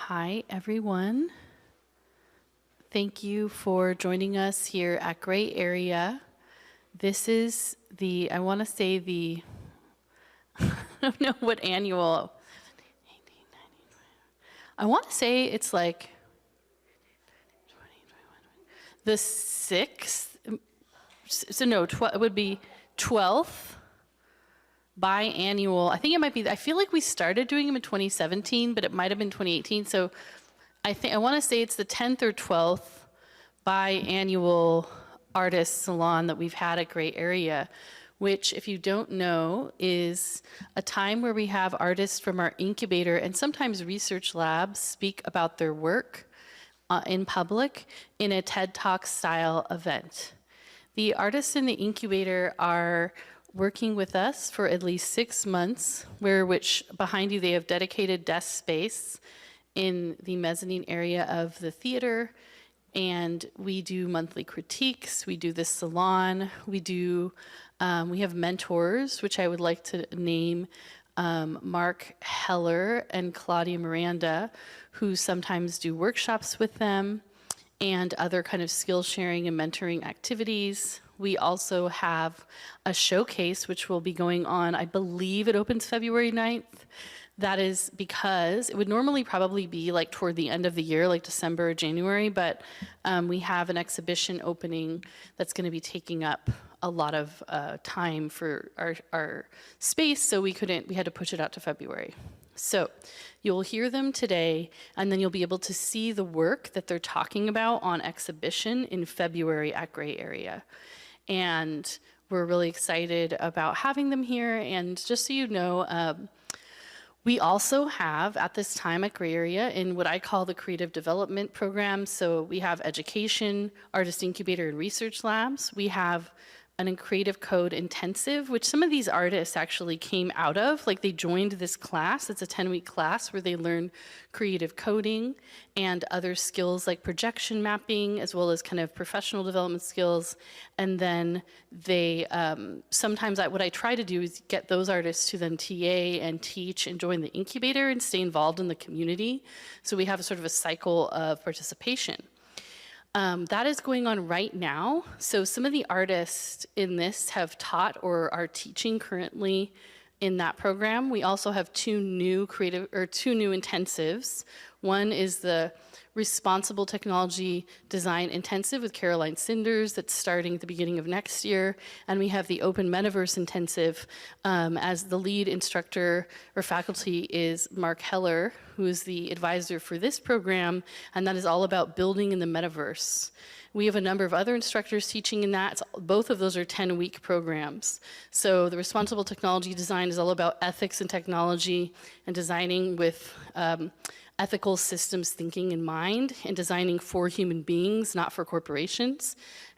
Hi, everyone. Thank you for joining us here at Gray Area. This is I want to say I don't know what annual, I want to say it's like the 6th, so no, it would be 12th biannual. I think it might be, I feel like we started doing them in 2017, but it might have been 2018. So I want to say it's the 10th or 12th biannual artist salon that we've had at Gray Area, which, if you don't know, is a time where we have artists from our incubator and sometimes research labs speak about their work in public in a TED Talk style event. The artists in the incubator are working with us for at least 6 months, which behind you they have dedicated desk space in the mezzanine area of the theater, and we do monthly critiques, we do this salon, we have mentors, which I would like to name Mark Heller and Claudia Miranda, who sometimes do workshops with them and other kind of skill sharing and mentoring activities. We also have a showcase which will be going on, I believe it opens February 9th. That is because it would normally probably be like toward the end of the year, like December or January, but we have an exhibition opening that's going to be taking up a lot of time for our space, so we had to push it out to February. So you'll hear them today, and then you'll be able to see the work that they're talking about on exhibition in February at Gray Area. And we're really excited about having them here. And just so you know, we also have, at this time at Gray Area, in what I call the creative development program, so we have education, artist incubator, and research labs. We have an creative code intensive, which some of these artists actually came out of. Like, they joined this class. It's a 10-week class where they learn creative coding and other skills like projection mapping, as well as kind of professional development skills. And then they, sometimes what I try to do is get those artists to then TA and teach and join the incubator and stay involved in the community. So we have a sort of a cycle of participation. That is going on right now. So some of the artists in this have taught or are teaching currently in that program. We also have two new intensives. One is the Responsible Technology Design Intensive with Caroline Cinders that's starting at the beginning of next year. And we have the Open Metaverse Intensive as the lead instructor or faculty is Mark Heller, who is the advisor for this program, and that is all about building in the metaverse. We have a number of other instructors teaching in that. Both of those are 10-week programs. So the Responsible Technology Design is all about ethics and technology and designing with ethical systems thinking in mind and designing for human beings, not for corporations.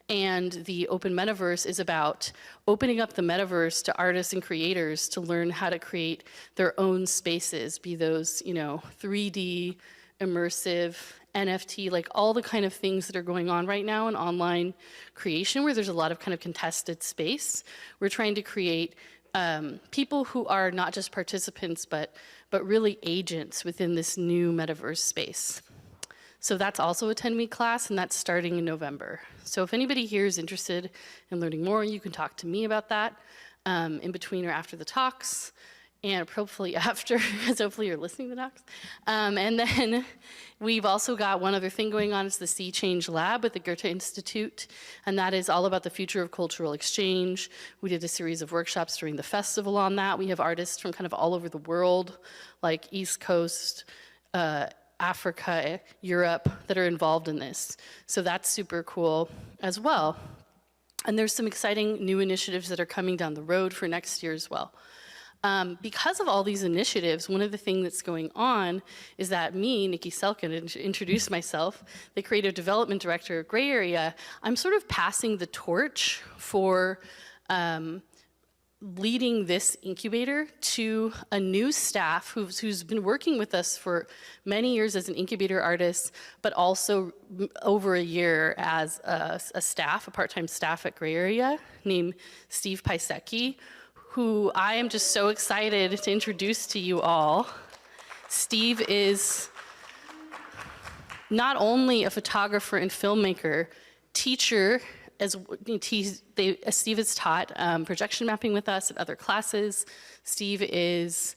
And the Open Metaverse is about opening up the metaverse to artists and creators to learn how to create their own spaces, be those, 3D, immersive, NFT, like all the kind of things that are going on right now in online creation where there's a lot of kind of contested space. We're trying to create people who are not just participants, but really agents within this new metaverse space. So that's also a 10-week class, and that's starting in November. So if anybody here is interested in learning more, you can talk to me about that in between or after the talks, and hopefully after, because hopefully you're listening to the talks. And then we've also got one other thing going on. It's the Sea Change Lab with the Goethe Institute, and that is all about the future of cultural exchange. We did a series of workshops during the festival on that. We have artists from kind of all over the world, like East Coast, Africa, Europe, that are involved in this. So that's super cool as well. And there's some exciting new initiatives that are coming down the road for next year as well. Because of all these initiatives, one of the things that's going on is that me, Nikki Selkin, to introduce myself, the Creative Development Director of Gray Area, I'm sort of passing the torch for leading this incubator to a new staff who's been working with us for many years as an incubator artist, but also over a year as a staff, a part-time staff at Gray Area, named Steve Pisecki, who I am just so excited to introduce to you all. Steve is not only a photographer and filmmaker, teacher, Steve has taught projection mapping with us at other classes. Steve is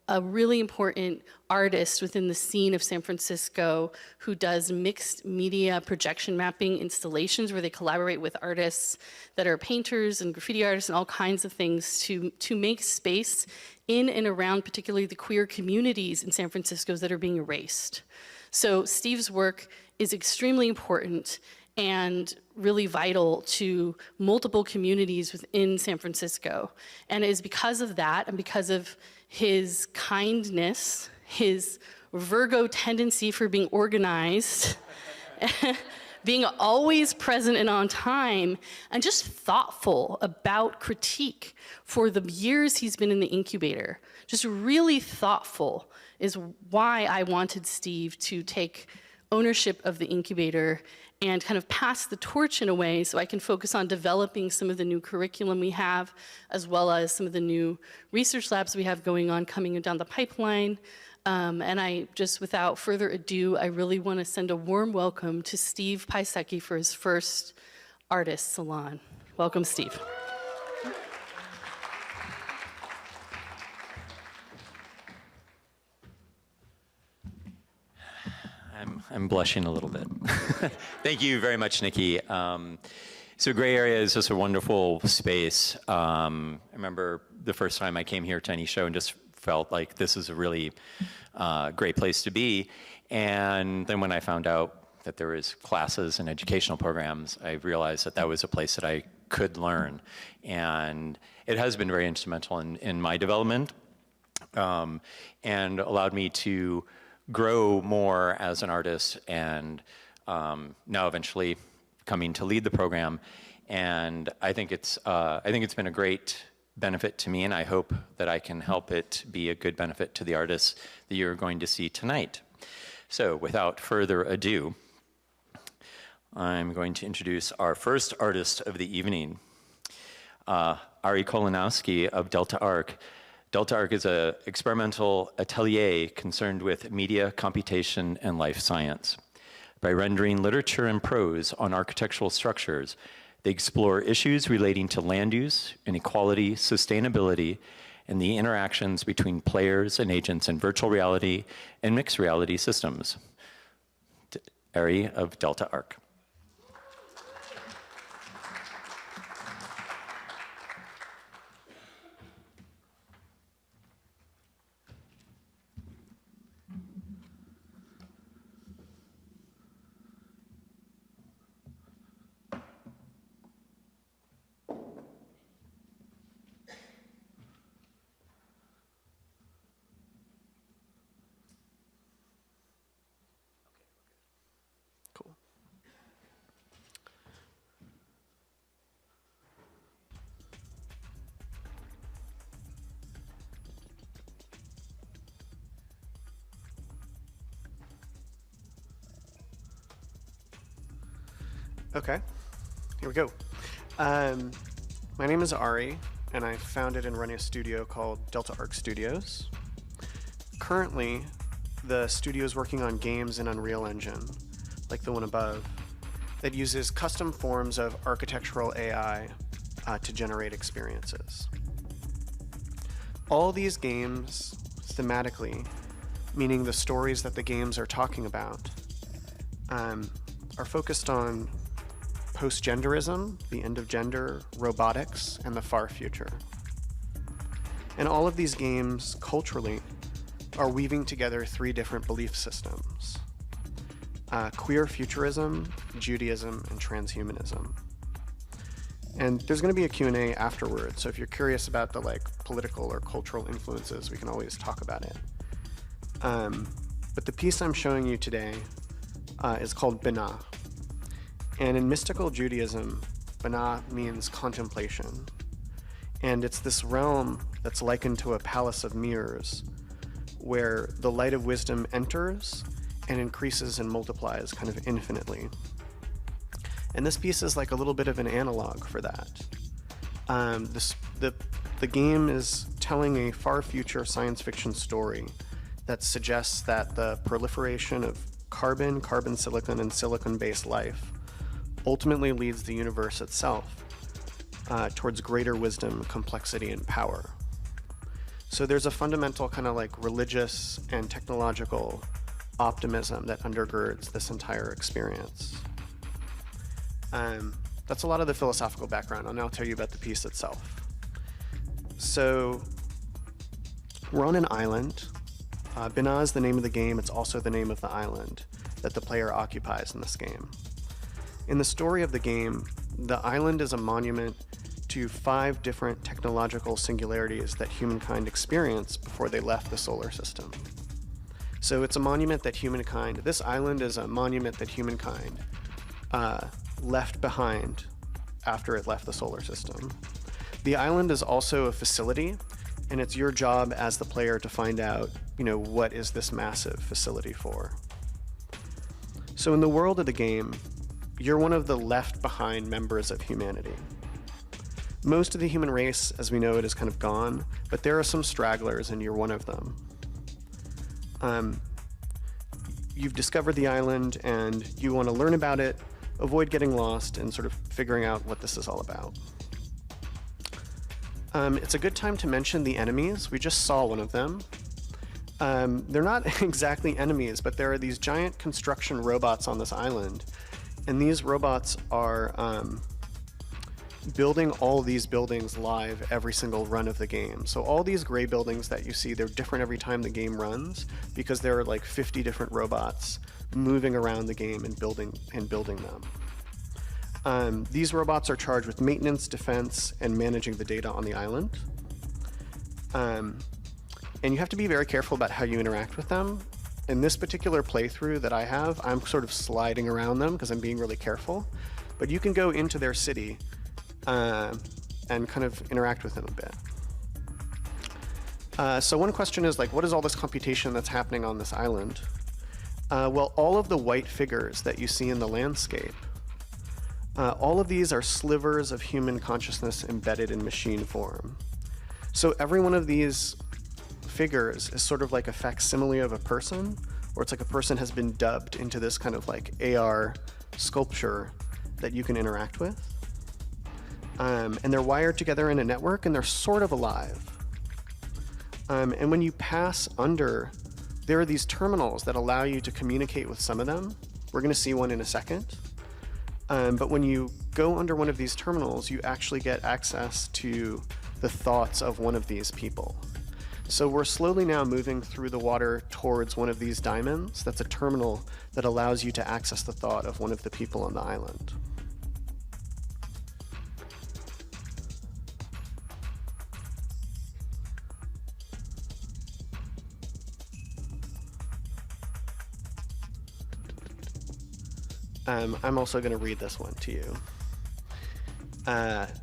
a really important artist within the scene of San Francisco who does mixed media projection mapping installations where they collaborate with artists that are painters and graffiti artists and all kinds of things to make space in and around particularly the queer communities in San Francisco that are being erased. So Steve's work is extremely important and really vital to multiple communities within San Francisco. And it is because of that and because of his kindness, his Virgo tendency for being organized, being always present and on time, and just thoughtful about critique for the years he's been in the incubator. Just really thoughtful is why I wanted Steve to take ownership of the incubator and kind of pass the torch in a way so I can focus on developing some of the new curriculum we have, as well as some of the new research labs we have going on coming down the pipeline. And I just, without further ado, I really want to send a warm welcome to Steve Piasecki for his first artist salon. Welcome, Steve. I'm blushing a little bit. Thank you very much, Nikki. So Gray Area is just a wonderful space. I remember the first time I came here to any show and just felt like this is a really great place to be. And then when I found out that there was classes and educational programs, I realized that that was a place that I could learn. And it has been very instrumental in my development and allowed me to grow more as an artist, and now eventually coming to lead the program. And I think it's been a great benefit to me, and I hope that I can help it be a good benefit to the artists that you're going to see tonight. So without further ado, I'm going to introduce our first artist of the evening, Ari Kalinowski of Delta Arc. Delta Arc is an experimental atelier concerned with media, computation, and life science. By rendering literature and prose on architectural structures, they explore issues relating to land use, inequality, sustainability, and the interactions between players and agents in virtual reality and mixed reality systems. Ari of Delta Arc. Okay, here we go. My name is Ari, and I founded and run a studio called Delta Arc Studios. Currently, the studio is working on games in Unreal Engine, like the one above, that uses custom forms of architectural AI to generate experiences. All these games, thematically, meaning the stories that the games are talking about, are focused on post-genderism, the end of gender, robotics, and the far future. And all of these games, culturally, are weaving together three different belief systems: queer futurism, Judaism, and transhumanism. And there's going to be a Q&A afterwards, so if you're curious about the political or cultural influences, we can always talk about it. But the piece I'm showing you today is called Binah. And in mystical Judaism, Binah means contemplation. And it's this realm that's likened to a palace of mirrors, where the light of wisdom enters and increases and multiplies kind of infinitely. And this piece is like a little bit of an analog for that. The game is telling a far future science fiction story that suggests that the proliferation of carbon, carbon-silicon, and silicon-based life ultimately leads the universe itself towards greater wisdom, complexity, and power. So there's a fundamental kind of like religious and technological optimism that undergirds this entire experience. That's a lot of the philosophical background. I'll now tell you about the piece itself. So we're on an island. Binah is the name of the game. It's also the name of the island that the player occupies in this game. In the story of the game, the island is a monument to 5 different technological singularities that humankind experienced before they left the solar system. So it's a monument that humankind, this island is a monument that humankind left behind after it left the solar system. The island is also a facility, and it's your job as the player to find out, what is this massive facility for? So in the world of the game, you're one of the left behind members of humanity. Most of the human race, as we know it, is kind of gone, but there are some stragglers, and you're one of them. You've discovered the island, and you want to learn about it, avoid getting lost, and sort of figuring out what this is all about. It's a good time to mention the enemies. We just saw one of them. They're not exactly enemies, but there are these giant construction robots on this island, and these robots are building all these buildings live every single run of the game. So all these gray buildings that you see, they're different every time the game runs because there are like 50 different robots moving around the game and building them. These robots are charged with maintenance, defense, and managing the data on the island. And you have to be very careful about how you interact with them. In this particular playthrough that I have, I'm sort of sliding around them because I'm being really careful. But you can go into their city and kind of interact with them a bit. So one question is like, what is all this computation that's happening on this island? Well, all of the white figures that you see in the landscape, all of these are slivers of human consciousness embedded in machine form. So every one of these figures is sort of like a facsimile of a person, or it's like a person has been dubbed into this kind of like AR sculpture that you can interact with. And they're wired together in a network, and they're sort of alive. And when you pass under, there are these terminals that allow you to communicate with some of them. We're going to see one in a second. But when you go under one of these terminals, you actually get access to the thoughts of one of these people. So we're slowly now moving through the water towards one of these diamonds. That's a terminal that allows you to access the thought of one of the people on the island. I'm also going to read this one to you.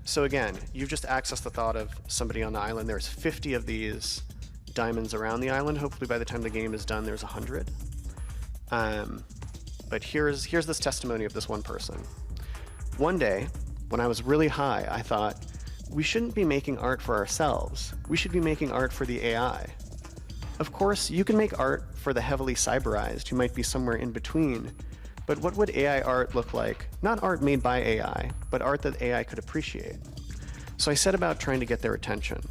So again, you've just accessed the thought of somebody on the island. There's 50 of these diamonds around the island. Hopefully by the time the game is done, there's 100. But here's this testimony of this one person. One day, when I was really high, I thought, we shouldn't be making art for ourselves. We should be making art for the AI. Of course, you can make art for the heavily cyberized who might be somewhere in between. But what would AI art look like? Not art made by AI, but art that AI could appreciate. So I set about trying to get their attention.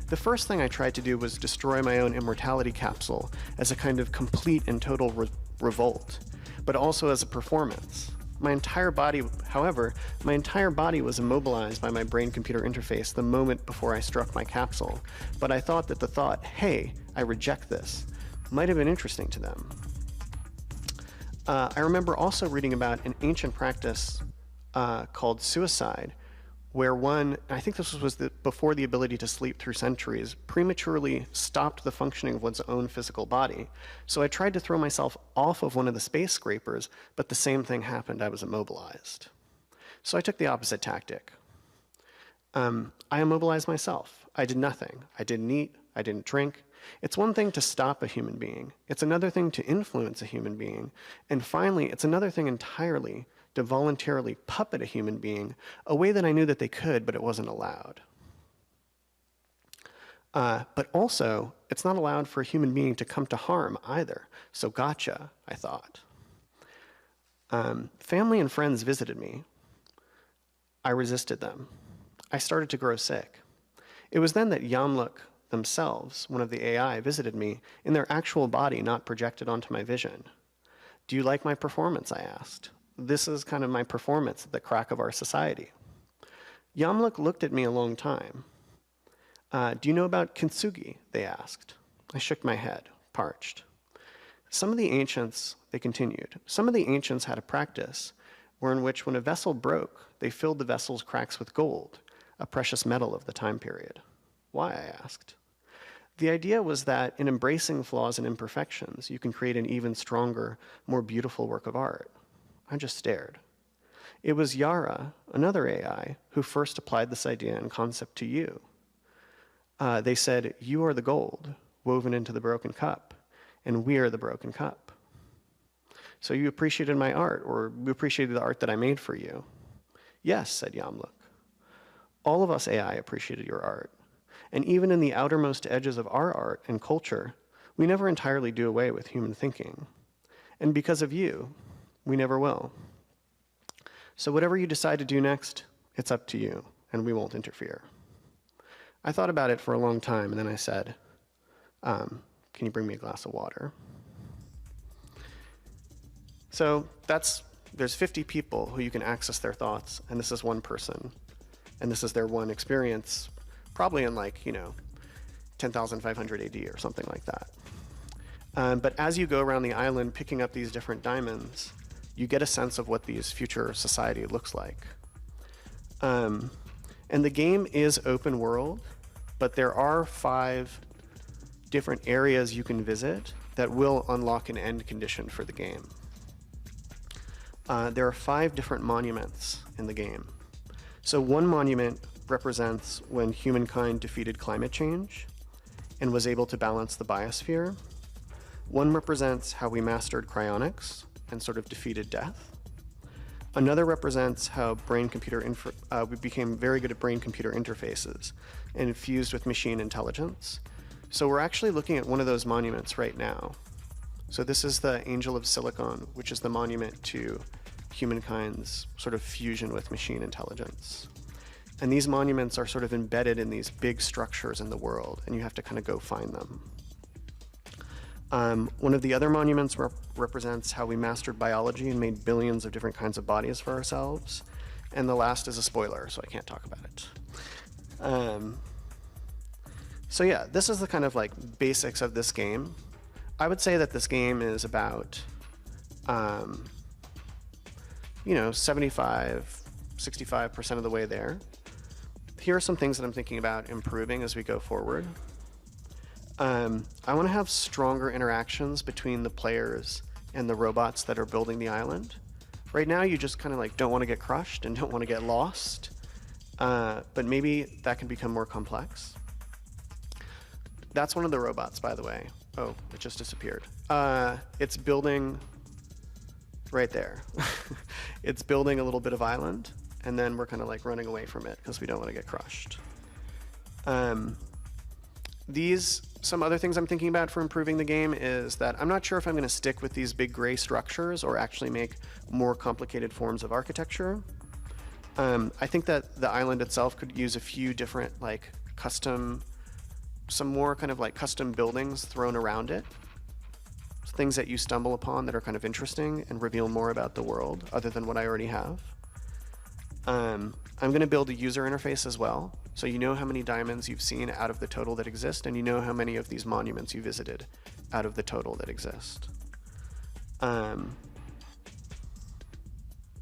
The first thing I tried to do was destroy my own immortality capsule as a kind of complete and total revolt, but also as a performance. My entire body, however, my entire body was immobilized by my brain-computer interface the moment before I struck my capsule, but I thought that the thought, hey, I reject this, might have been interesting to them. I remember also reading about an ancient practice called suicide, where one, I think this was before the ability to sleep through centuries, prematurely stopped the functioning of one's own physical body. So I tried to throw myself off of one of the space scrapers, but the same thing happened. I was immobilized. So I took the opposite tactic. I immobilized myself. I did nothing. I didn't eat. I didn't drink. It's one thing to stop a human being. It's another thing to influence a human being. And finally, it's another thing entirely to voluntarily puppet a human being, a way that I knew that they could, but it wasn't allowed. But also, it's not allowed for a human being to come to harm either. So gotcha, I thought. Family and friends visited me. I resisted them. I started to grow sick. It was then that Yamlook themselves, one of the AI, visited me in their actual body, not projected onto my vision. Do you like my performance? I asked. This is kind of my performance at the crack of our society. Yamlook looked at me a long time. Do you know about kintsugi? They asked. I shook my head, parched. Some of the ancients, they continued, some of the ancients had a practice in which when a vessel broke, they filled the vessel's cracks with gold, a precious metal of the time period. Why? I asked. The idea was that in embracing flaws and imperfections, you can create an even stronger, more beautiful work of art. I just stared. It was Yara, another AI, who first applied this idea and concept to you. They said, you are the gold woven into the broken cup, and we are the broken cup. So you appreciated my art, or you appreciated the art that I made for you? Yes, said Yamlook. All of us AI appreciated your art. And even in the outermost edges of our art and culture, we never entirely do away with human thinking. And because of you, we never will. So whatever you decide to do next, it's up to you, and we won't interfere. I thought about it for a long time, and then I said, can you bring me a glass of water? So there's 50 people who you can access their thoughts, and this is one person, and this is their one experience, probably in 10,500 AD or something like that. But as you go around the island picking up these different diamonds, you get a sense of what these future society looks like. And the game is open world, but there are 5 different areas you can visit that will unlock an end condition for the game. There are 5 different monuments in the game. So one monument represents when humankind defeated climate change and was able to balance the biosphere. One represents how we mastered cryonics and sort of defeated death. Another represents how we became very good at brain-computer interfaces and infused with machine intelligence. So we're actually looking at one of those monuments right now. So this is the Angel of Silicon, which is the monument to humankind's sort of fusion with machine intelligence. And these monuments are sort of embedded in these big structures in the world, and you have to kind of go find them. One of the other monuments represents how we mastered biology and made billions of different kinds of bodies for ourselves. And the last is a spoiler, so I can't talk about it. So yeah, this is the kind of basics of this game. I would say that this game is about 75, 65% of the way there. Here are some things that I'm thinking about improving as we go forward. I want to have stronger interactions between the players and the robots that are building the island. Right now, you just kind of don't want to get crushed and don't want to get lost. But maybe that can become more complex. That's one of the robots, by the way. Oh, it just disappeared. It's building right there. It's building a little bit of island, and then we're kind of running away from it because we don't want to get crushed. Some other things I'm thinking about for improving the game is that I'm not sure if I'm going to stick with these big gray structures or actually make more complicated forms of architecture. I think that the island itself could use a few different some more kind of custom buildings thrown around it. Things that you stumble upon that are kind of interesting and reveal more about the world other than what I already have. I'm going to build a user interface as well. So you know how many diamonds you've seen out of the total that exist, and you know how many of these monuments you visited out of the total that exist.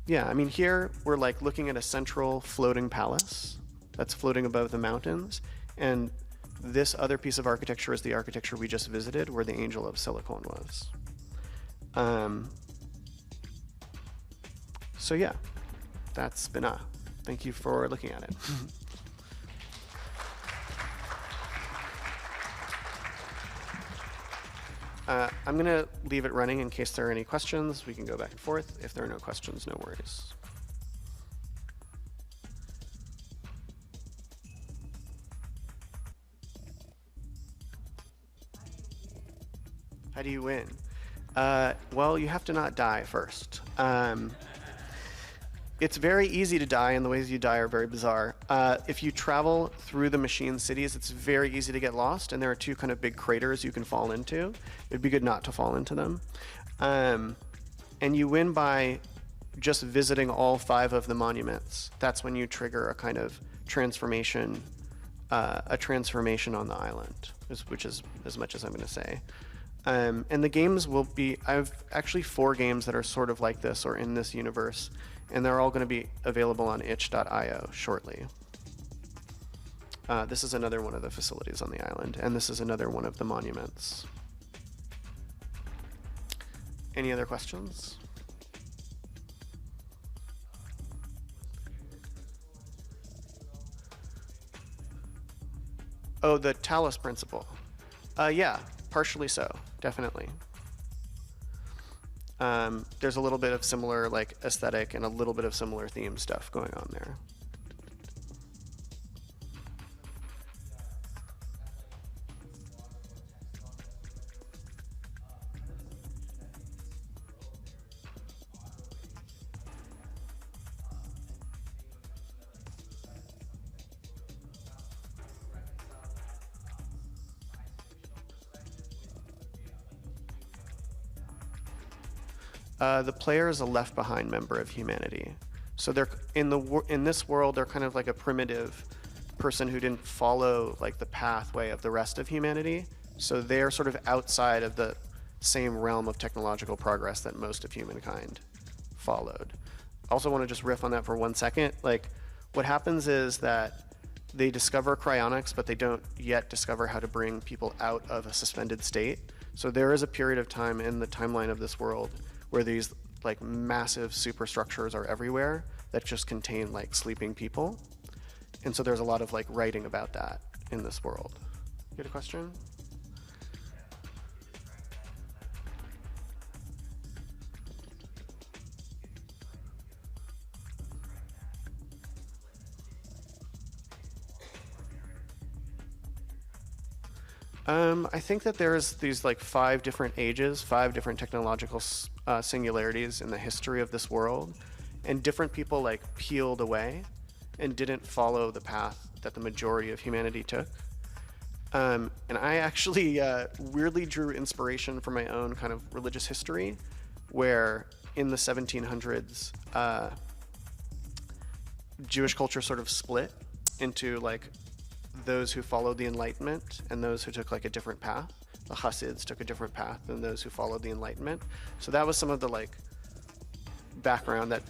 Yeah, I mean, here we're looking at a central floating palace that's floating above the mountains, and this other piece of architecture is the architecture we just visited, where the Angel of Silicon was. So yeah, that's Bina. Thank you for looking at it. I'm going to leave it running in case there are any questions. We can go back and forth. If there are no questions, no worries. How do you win? Well, you have to not die first. It's very easy to die, and the ways you die are very bizarre. If you travel through the machine cities, it's very easy to get lost, and there are two kind of big craters you can fall into. It'd be good not to fall into them. And you win by just visiting all 5 of the monuments. That's when you trigger a kind of transformation, on the island, which is as much as I'm going to say. And the games will be, I have actually 4 games that are sort of like this or in this universe, and they're all going to be available on itch.io shortly. This is another one of the facilities on the island, and this is another one of the monuments. Any other questions? Oh, the Talos principle. Yeah, partially so, definitely. There's a little bit of similar like aesthetic and a little bit of similar theme stuff going on there. The player is a left-behind member of humanity. So they're in this world, they're kind of like a primitive person who didn't follow like the pathway of the rest of humanity. So they're sort of outside of the same realm of technological progress that most of humankind followed. Also want to just riff on that for 1 second. Like, what happens is that they discover cryonics, but they don't yet discover how to bring people out of a suspended state. So there is a period of time in the timeline of this world where these like massive superstructures are everywhere that just contain like sleeping people. And so there's a lot of like writing about that in this world. You had a question? I think that there's these like 5 different ages, 5 different technological singularities in the history of this world, and different people like peeled away and didn't follow the path that the majority of humanity took. And I actually weirdly drew inspiration from my own kind of religious history, where in the 1700s, Jewish culture sort of split into like those who followed the Enlightenment and those who took like a different path. The Hasids took a different path than those who followed the Enlightenment. So that was some of the like background that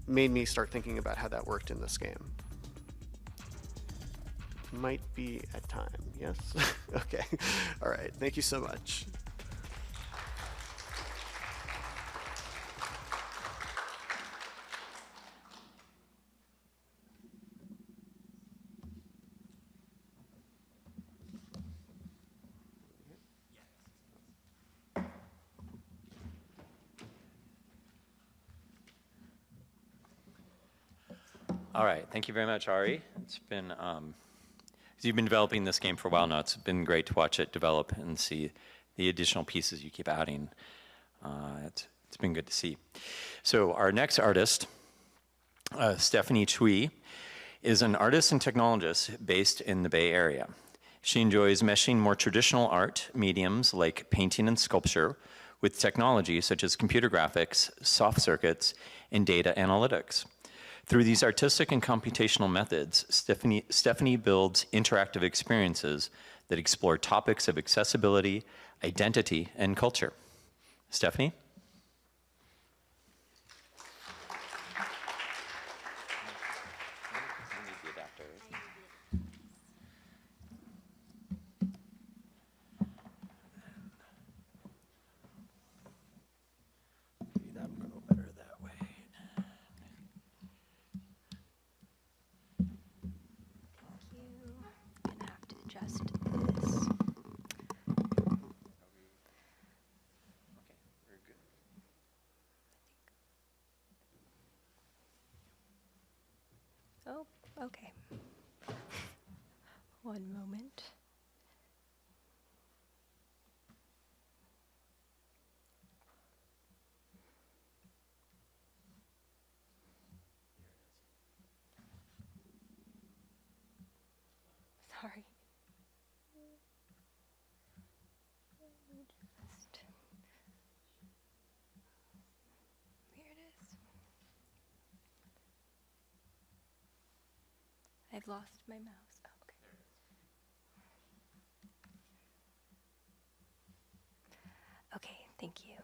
made me start thinking about how that worked in this game. Might be at time, yes? Okay, all right, thank you so much. All right, thank you very much, Ari. It's been, you've been developing this game for a while now. It's been great to watch it develop and see the additional pieces you keep adding. It's been good to see. So our next artist, Stephanie Chui, is an artist and technologist based in the Bay Area. She enjoys meshing more traditional art mediums like painting and sculpture with technology such as computer graphics, soft circuits, and data analytics. Through these artistic and computational methods, Stephanie builds interactive experiences that explore topics of accessibility, identity, and culture. Stephanie? Oh, okay. One moment. Sorry. Here it is. I've lost my mouse. Oh, okay. Okay, thank you.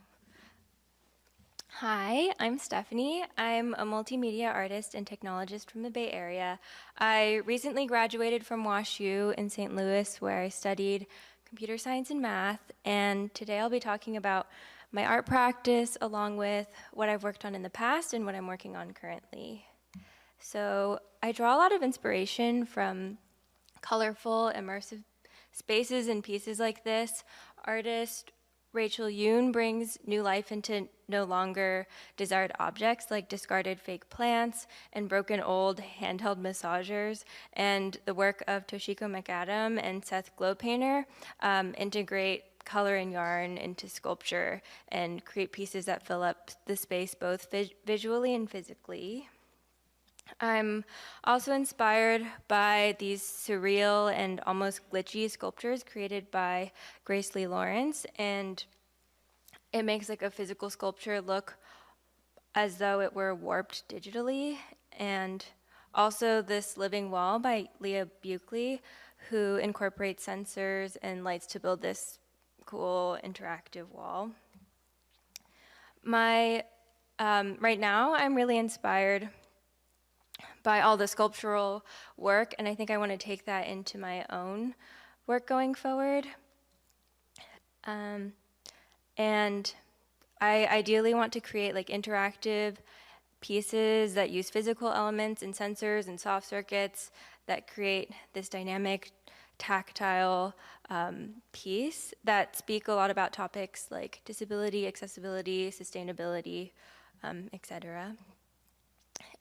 Hi, I'm Stephanie. I'm a multimedia artist and technologist from the Bay Area. I recently graduated from WashU in St. Louis, where I studied computer science and math, and today I'll be talking about my art practice along with what I've worked on in the past and what I'm working on currently. So I draw a lot of inspiration from colorful, immersive spaces and pieces like this. Artist Rachel Yoon brings new life into no longer desired objects like discarded fake plants and broken old handheld massagers, and the work of Toshiko McAdam and Seth Glowpainter integrate color and yarn into sculpture and create pieces that fill up the space both visually and physically. I'm also inspired by these surreal and almost glitchy sculptures created by Grace Lee Lawrence, and it makes like a physical sculpture look as though it were warped digitally. And also this living wall by Leah Buckley, who incorporates sensors and lights to build this cool interactive wall. Right now I'm really inspired by all the sculptural work, and I think I want to take that into my own work going forward. And I ideally want to create like interactive pieces that use physical elements and sensors and soft circuits that create this dynamic, tactile piece that speak a lot about topics like disability, accessibility, sustainability, etc.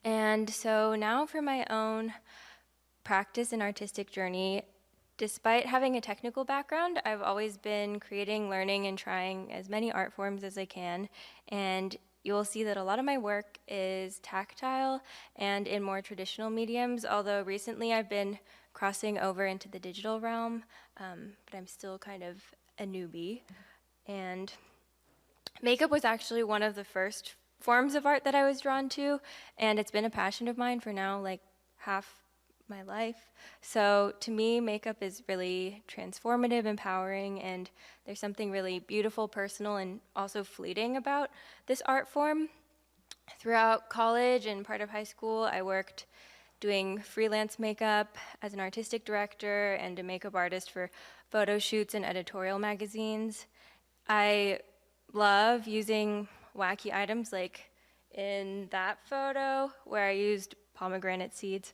And so now for my own practice and artistic journey, despite having a technical background, I've always been creating, learning, and trying as many art forms as I can. And you'll see that a lot of my work is tactile and in more traditional mediums, although recently I've been crossing over into the digital realm, but I'm still kind of a newbie. And makeup was actually one of the first forms of art that I was drawn to, and it's been a passion of mine for now like half my life. So to me, makeup is really transformative, empowering, and there's something really beautiful, personal, and also fleeting about this art form. Throughout college and part of high school, I worked doing freelance makeup as an artistic director and a makeup artist for photo shoots and editorial magazines. I love using wacky items like in that photo where I used pomegranate seeds,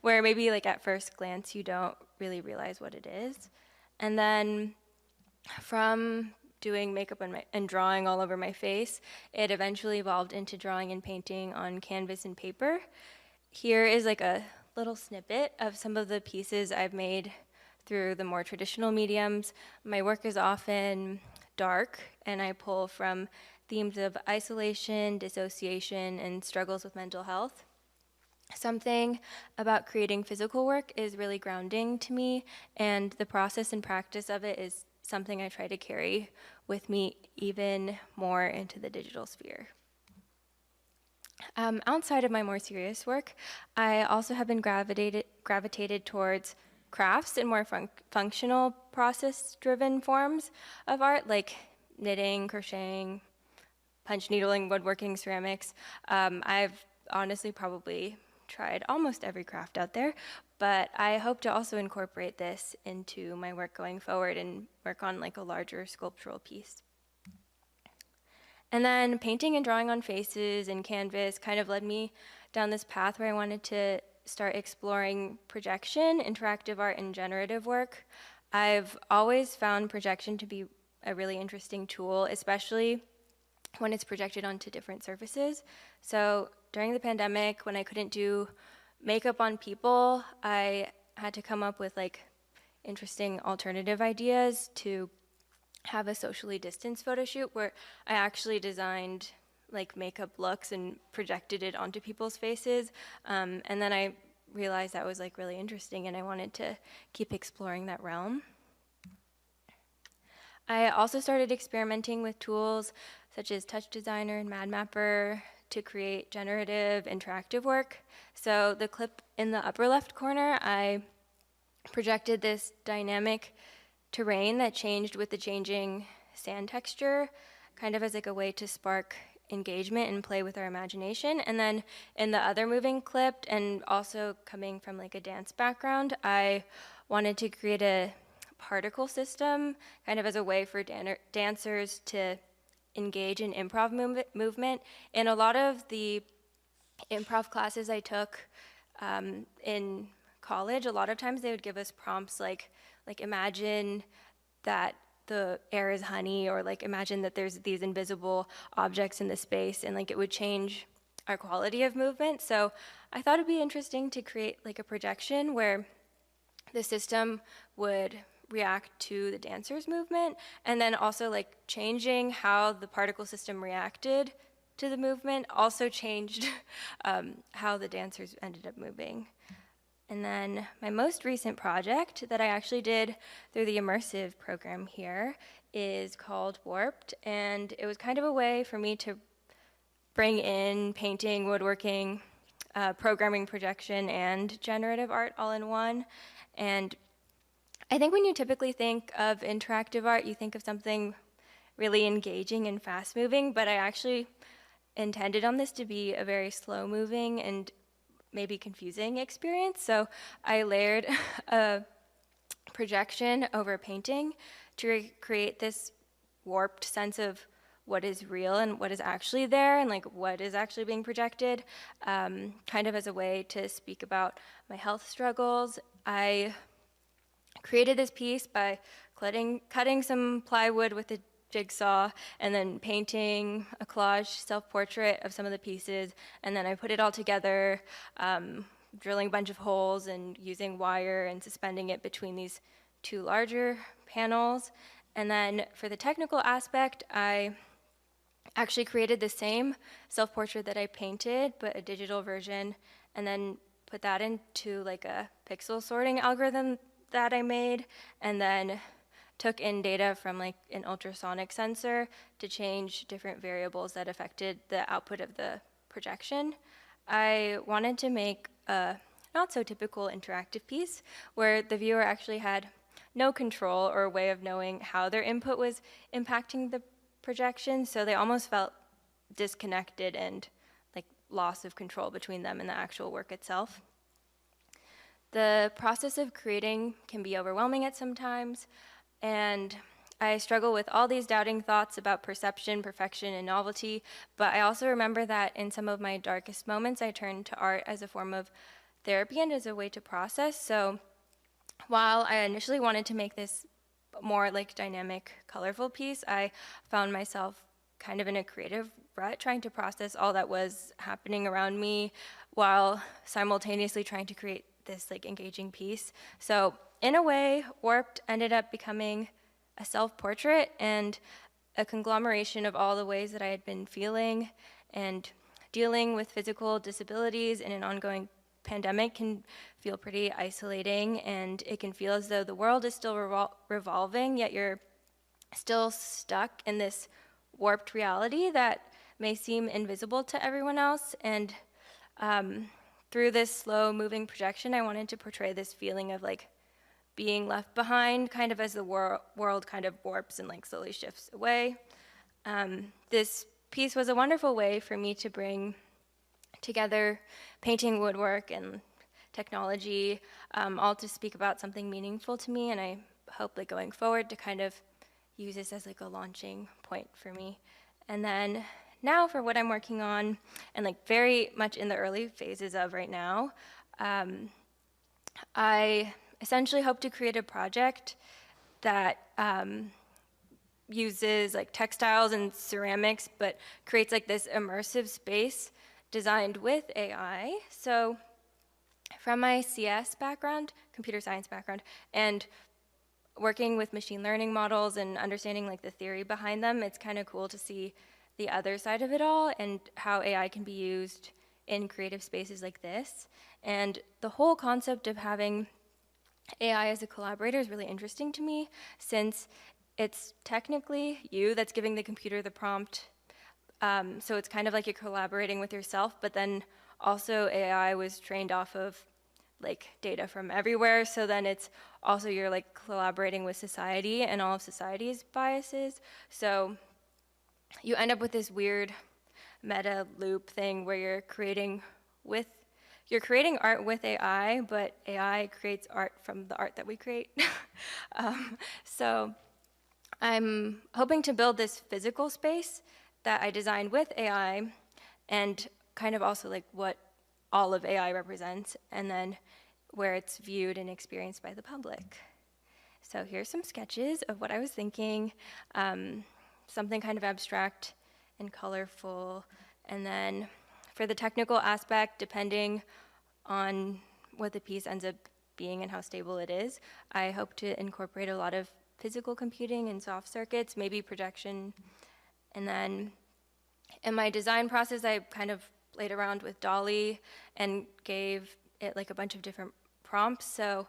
where maybe like at first glance you don't really realize what it is. And then from doing makeup and drawing all over my face, it eventually evolved into drawing and painting on canvas and paper. Here is like a little snippet of some of the pieces I've made through the more traditional mediums. My work is often dark, and I pull from themes of isolation, dissociation, and struggles with mental health. Something about creating physical work is really grounding to me, and the process and practice of it is something I try to carry with me even more into the digital sphere. Outside of my more serious work, I also have been gravitated towards crafts and more functional, process-driven forms of art, like knitting, crocheting, punch needling, woodworking, ceramics. I've honestly probably tried almost every craft out there, but I hope to also incorporate this into my work going forward and work on like a larger sculptural piece. And then painting and drawing on faces and canvas kind of led me down this path where I wanted to start exploring projection, interactive art, and generative work. I've always found projection to be a really interesting tool, especially when it's projected onto different surfaces. So during the pandemic, when I couldn't do makeup on people, I had to come up with like interesting alternative ideas to have a socially distanced photo shoot where I actually designed like makeup looks and projected it onto people's faces. And then I realized that was like really interesting, and I wanted to keep exploring that realm. I also started experimenting with tools such as Touch Designer and MadMapper to create generative interactive work. So the clip in the upper left corner, I projected this dynamic terrain that changed with the changing sand texture, kind of as like a way to spark engagement and play with our imagination. And then in the other moving clip, and also coming from like a dance background, I wanted to create a particle system kind of as a way for dancers to engage in improv movement. In a lot of the improv classes I took in college, a lot of times they would give us prompts like imagine that the air is honey, or like imagine that there's these invisible objects in the space, and like it would change our quality of movement. So I thought it'd be interesting to create like a projection where the system would react to the dancer's movement, and then also like changing how the particle system reacted to the movement also changed how the dancers ended up moving. And then my most recent project that I actually did through the immersive program here is called Warped, and it was kind of a way for me to bring in painting, woodworking, programming, projection, and generative art all in one. And I think when you typically think of interactive art, you think of something really engaging and fast-moving, but I actually intended on this to be a very slow-moving and maybe confusing experience. So I layered a projection over a painting to create this warped sense of what is real and what is actually there, and like what is actually being projected, kind of as a way to speak about my health struggles. I created this piece by cutting some plywood with a jigsaw, and then painting a collage self-portrait of some of the pieces, and then I put it all together, drilling a bunch of holes and using wire and suspending it between these two larger panels. And then for the technical aspect, I actually created the same self-portrait that I painted, but a digital version, and then put that into like a pixel sorting algorithm that I made, and then took in data from like an ultrasonic sensor to change different variables that affected the output of the projection. I wanted to make a not so typical interactive piece where the viewer actually had no control or way of knowing how their input was impacting the projection, so they almost felt disconnected and like loss of control between them and the actual work itself. The process of creating can be overwhelming at some times, and I struggle with all these doubting thoughts about perception, perfection, and novelty, but I also remember that in some of my darkest moments, I turned to art as a form of therapy and as a way to process. So while I initially wanted to make this more like dynamic, colorful piece, I found myself kind of in a creative rut, trying to process all that was happening around me while simultaneously trying to create this like engaging piece. So in a way, Warped ended up becoming a self-portrait and a conglomeration of all the ways that I had been feeling, and dealing with physical disabilities in an ongoing pandemic can feel pretty isolating, and it can feel as though the world is still revolving, yet you're still stuck in this warped reality that may seem invisible to everyone else. And through this slow-moving projection, I wanted to portray this feeling of like being left behind, kind of as the world kind of warps and like slowly shifts away. This piece was a wonderful way for me to bring together painting, woodwork, and technology, all to speak about something meaningful to me, and I hope like going forward to kind of use this as like a launching point for me. And then now for what I'm working on, and like very much in the early phases of right now, I essentially hope to create a project that uses like textiles and ceramics, but creates like this immersive space designed with AI. So from my CS background, computer science background, and working with machine learning models and understanding like the theory behind them, it's kind of cool to see the other side of it all and how AI can be used in creative spaces like this. And the whole concept of having AI as a collaborator is really interesting to me, since it's technically you that's giving the computer the prompt. So it's kind of like you're collaborating with yourself, but then also AI was trained off of like data from everywhere. So then it's also you're like collaborating with society and all of society's biases. So you end up with this weird meta loop thing where you're creating art with AI, but AI creates art from the art that we create. So I'm hoping to build this physical space that I designed with AI, and kind of also like what all of AI represents, and then where it's viewed and experienced by the public. So here's some sketches of what I was thinking, something kind of abstract and colorful. And then for the technical aspect, depending on what the piece ends up being and how stable it is, I hope to incorporate a lot of physical computing and soft circuits, maybe projection. And then in my design process, I kind of played around with DALL-E and gave it like a bunch of different prompts. So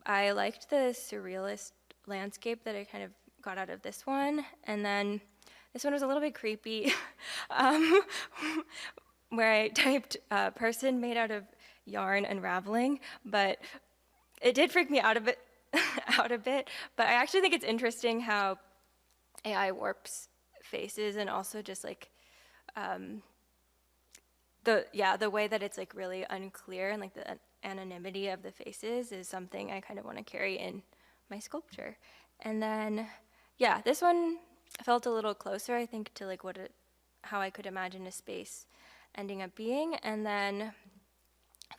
I liked the surrealist landscape that I kind of got out of this one. And then this one was a little bit creepy, where I typed person made out of yarn unraveling, but it did freak me out a bit. But I actually think it's interesting how AI warps faces, and also just like the way that it's like really unclear, and like the anonymity of the faces is something I kind of want to carry in my sculpture. And then this one felt a little closer, I think, to like how I could imagine a space ending up being. And then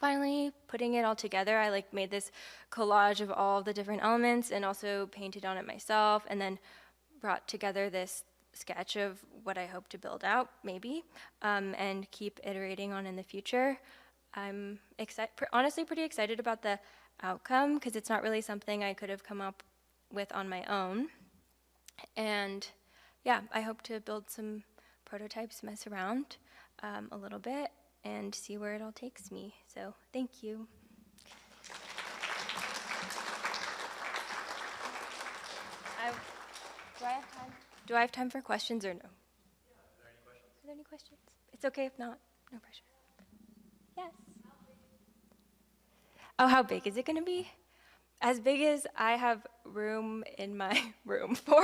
finally putting it all together, I like made this collage of all the different elements and also painted on it myself, and then brought together this sketch of what I hope to build out, maybe, and keep iterating on in the future. I'm honestly pretty excited about the outcome, because it's not really something I could have come up with on my own. And I hope to build some prototypes, mess around a little bit, and see where it all takes me. So thank you. Do I have time for questions or no? Yeah, are there any questions? It's okay if not, no pressure. Yes. Oh, how big is it gonna be? As big as I have room in my room for.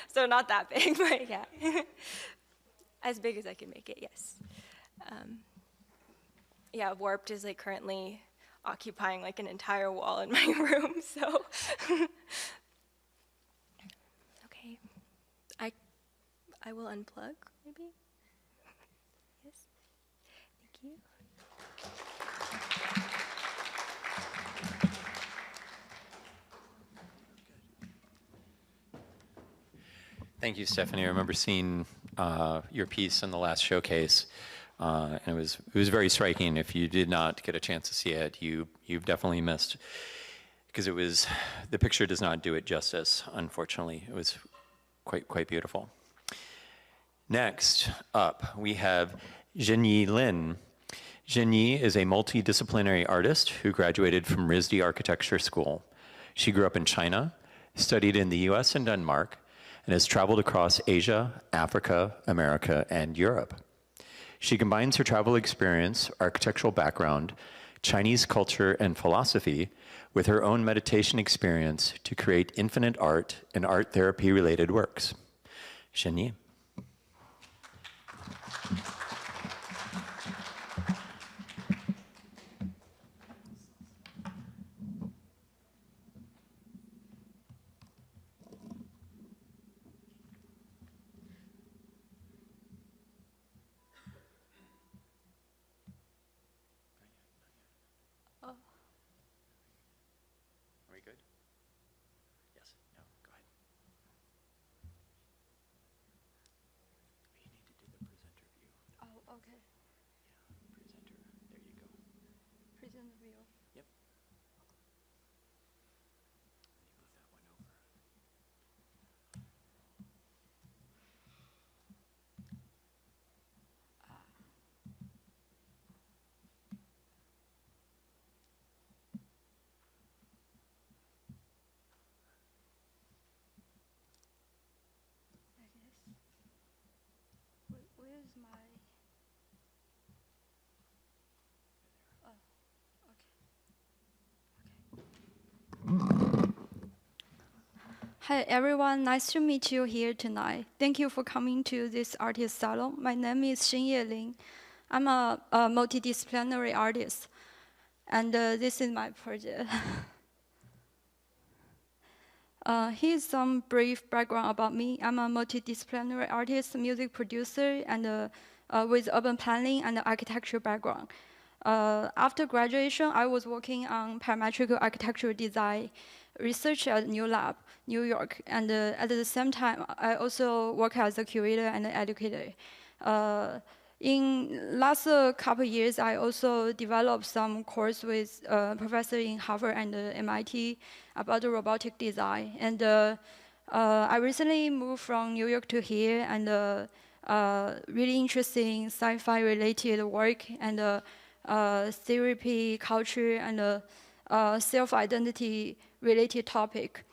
So not that big, but yeah. As big as I can make it, yes. Warped is like currently occupying like an entire wall in my room, so. Okay, I will unplug, maybe? Yes, thank you. Thank you, Stephanie. I remember seeing your piece in the last showcase, and it was very striking. If you did not get a chance to see it, you've definitely missed, because the picture does not do it justice. Unfortunately, it was quite beautiful. Next up, we have Xinye Lin. Xinye is a multidisciplinary artist who graduated from RISD Architecture School. She grew up in China, studied in the US and Denmark, and has traveled across Asia, Africa, America, and Europe. She combines her travel experience, architectural background, Chinese culture, and philosophy with her own meditation experience to create infinite art and art therapy-related works. Xinye. Hi everyone, nice to meet you here tonight. Thank you for coming to this artist salon. My name is Xinye Lin. I'm a multidisciplinary artist, and this is my project. Here's some brief background about me. I'm a multidisciplinary artist, music producer, and with urban planning and architecture background. After graduation, I was working on parametric architectural design research at New Lab, New York, and at the same time, I also work as a curator and an educator. In last couple years, I also developed some course with professor in Harvard and MIT about robotic design. And I recently moved from New York to here, and really interested in sci-fi related work and therapy, culture, and self-identity related topic.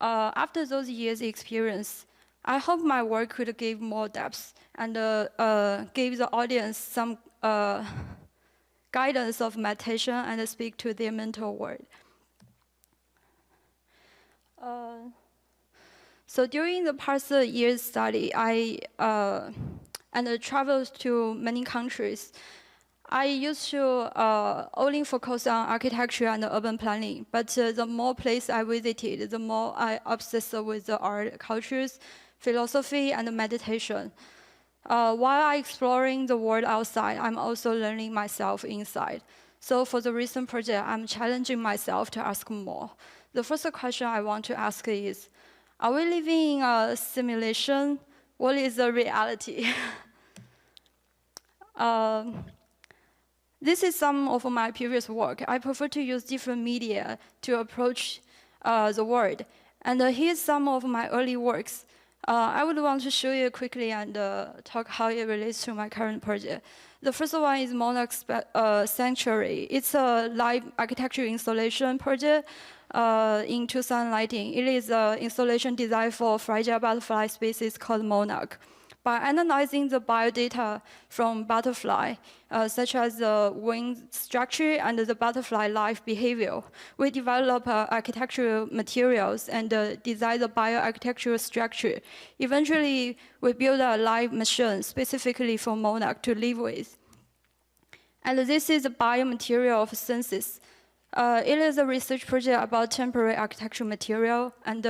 After those years' experience, I hope my work could give more depth and give the audience some guidance of meditation and speak to their mental world. So during the past year's study, I traveled to many countries. I used to only focus on architecture and urban planning, but the more places I visited, the more I obsessed with the art, cultures, philosophy, and meditation. While exploring the world outside, I'm also learning myself inside. So for the recent project, I'm challenging myself to ask more. The first question I want to ask is, are we living in a simulation? What is the reality? This is some of my previous work. I prefer to use different media to approach the world. And here's some of my early works. I would want to show you quickly and talk how it relates to my current project. The first one is Monarch Sanctuary. It's a live architecture installation project in 2019. It is an installation designed for fragile butterfly species called Monarch. By analyzing the biodata from butterfly, such as the wing structure and the butterfly life behavior, we develop architectural materials and design the bioarchitectural structure. Eventually, we build a live machine specifically for Monarch to live with. And this is a biomaterial of senses. It is a research project about temporary architectural material, and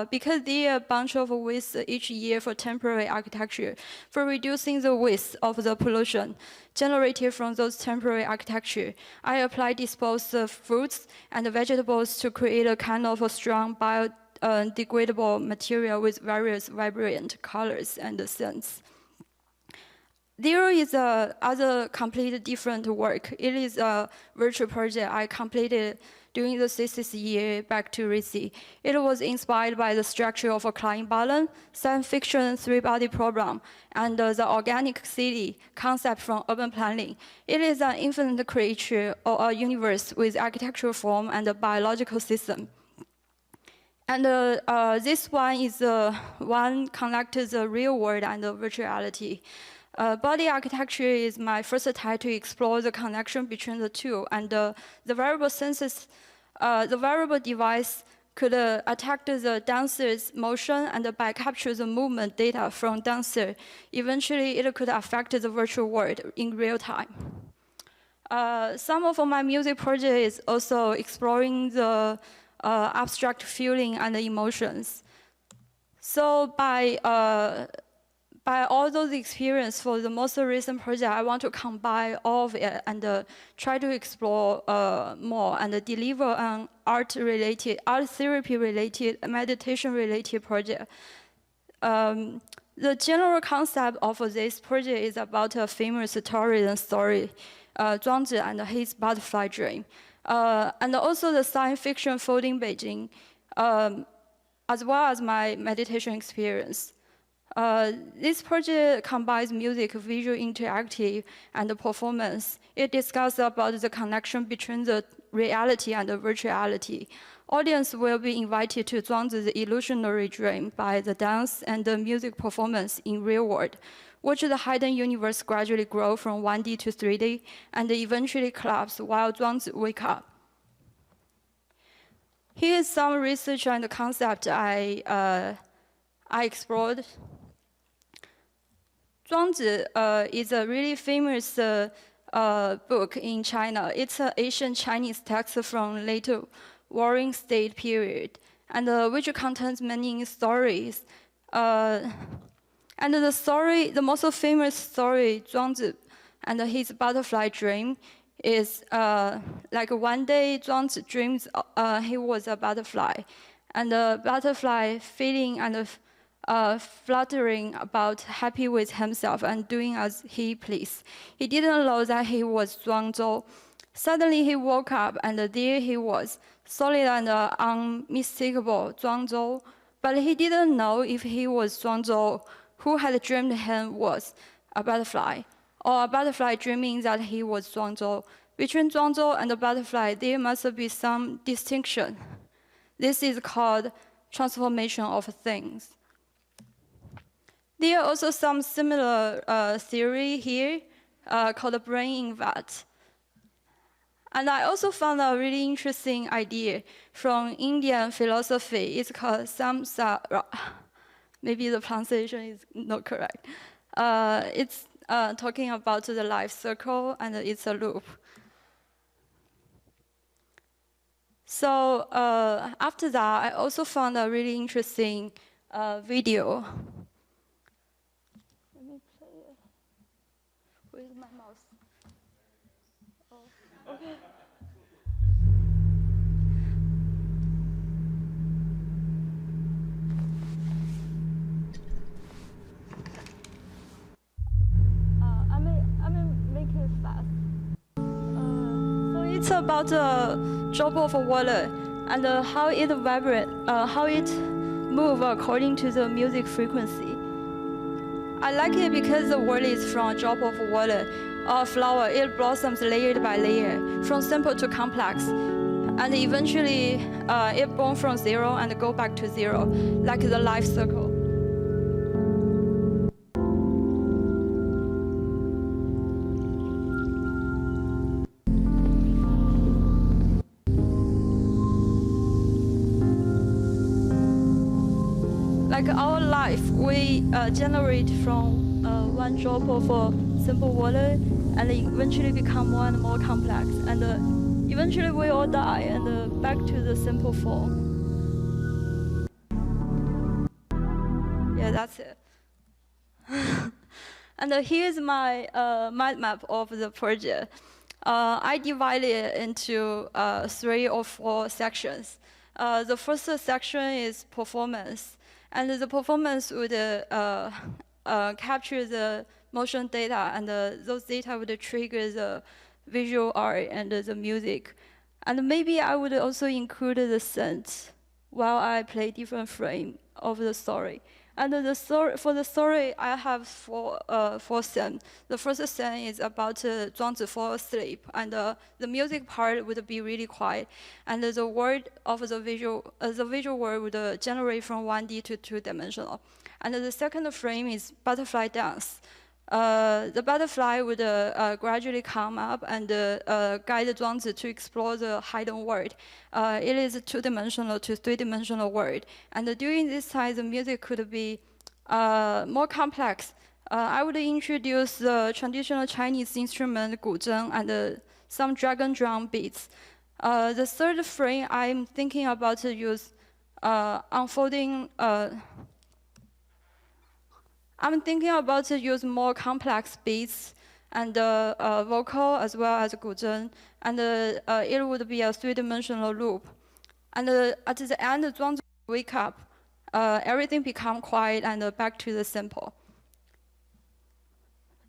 because there are a bunch of waste each year for temporary architecture, for reducing the waste of the pollution generated from those temporary architecture, I apply disposed fruits and vegetables to create a kind of a strong biodegradable material with various vibrant colors and scents. There is other completely different work. It is a virtual project I completed during the thesis year back to RISI. It was inspired by the structure of a Klein balloon, science fiction three-body problem, and the organic city concept from urban planning. It is an infinite creature or a universe with architectural form and a biological system. And this one is one connected the real world and the virtuality. Body architecture is my first attempt to explore the connection between the two, and the variable senses, the variable device could attack the dancer's motion, and by capture the movement data from dancer, eventually it could affect the virtual world in real time. Some of my music project is also exploring the abstract feeling and the emotions. So by all those experiences for the most recent project, I want to combine all of it and try to explore more and deliver an art therapy-related, meditation-related project. The general concept of this project is about a famous Taoism story, Zhuangzi and his butterfly dream, and also the science fiction Folding Beijing, as well as my meditation experience. This project combines music, visual, interactive, and performance. It discusses about the connection between the reality and the virtuality. Audience will be invited to Zhuangzi's illusionary dream by the dance and the music performance in real world. watch the hidden universe gradually grow from 1D to 3D and eventually collapse while Zhuangzi wake up. Here is some research and concept I explored. Zhuangzi is a really famous book in China. It's an ancient Chinese text from later Warring State period, and which contains many stories. And the most famous story, Zhuangzi and his butterfly dream, is like one day Zhuangzi dreams he was a butterfly, and the butterfly feeling and fluttering about, happy with himself and doing as he pleased. He didn't know that he was Zhuangzhou. Suddenly he woke up and there he was, solid and unmistakable Zhuangzhou. But he didn't know if he was Zhuangzhou who had dreamed him was a butterfly, or a butterfly dreaming that he was Zhuangzhou. Between Zhuangzhou and the butterfly, there must be some distinction. This is called transformation of things. There are also some similar theory here called brain in vat. And I also found a really interesting idea from Indian philosophy. It's called samsara. Maybe the pronunciation is not correct. It's talking about the life circle, and it's a loop. So after that, I also found a really interesting video. Let me play it. Where's my mouse? Oh, okay. I may make it fast. So it's about a drop of water and how it vibrate, how it move according to the music frequency. I like it because the word is from a drop of water or a flower. It blossoms layer by layer, from simple to complex, and eventually it born from zero and go back to zero, like the life circle. Like our life, we generate from one drop of simple water and eventually become more and more complex. And eventually we all die and back to the simple form. Yeah, that's it. And here's my mind map of the project. I divided it into 3 or 4 sections. The first section is performance. And the performance would capture the motion data, and those data would trigger the visual art and the music. And maybe I would also include the scent while I play different frame of the story. And for the story, I have 4 scenes. The first scene is about Zhuangzi fall asleep, and the music part would be really quiet, and the word of the visual word would generate from 1D to 2-dimensional. And the second frame is butterfly dance. The butterfly would gradually come up and guide Zhuangzi to explore the hidden world. It is a 2-dimensional to 3-dimensional world. And during this time, the music could be more complex. I would introduce the traditional Chinese instrument, guzheng, and some dragon drum beats. The third frame, I'm thinking about to use unfolding. I'm thinking about to use more complex beats and vocal as well as guzheng, and it would be a 3-dimensional loop. And at the end, Zhuangzi wake up, everything become quiet and back to the simple.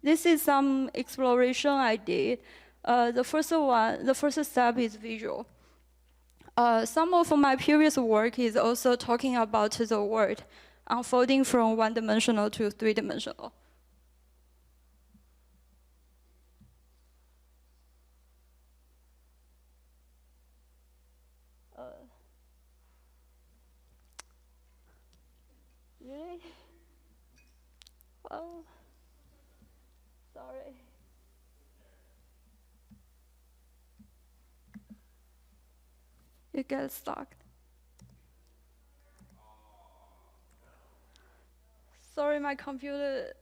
This is some exploration I did. The first step is visual. Some of my previous work is also talking about the world unfolding from 1-dimensional to 3-dimensional. Really? Well, it gets stuck. Sorry, my computer.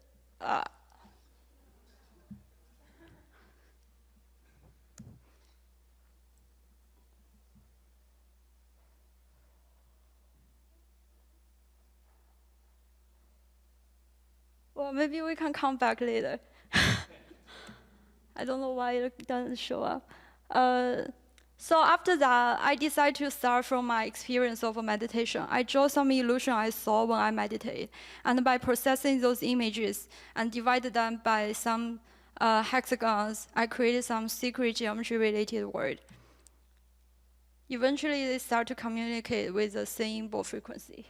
Well, maybe we can come back later. I don't know why it doesn't show up. So after that, I decided to start from my experience of meditation. I draw some illusion I saw when I meditate. And by processing those images and divided them by some hexagons, I created some secret geometry-related word. Eventually, they start to communicate with the same ball frequency.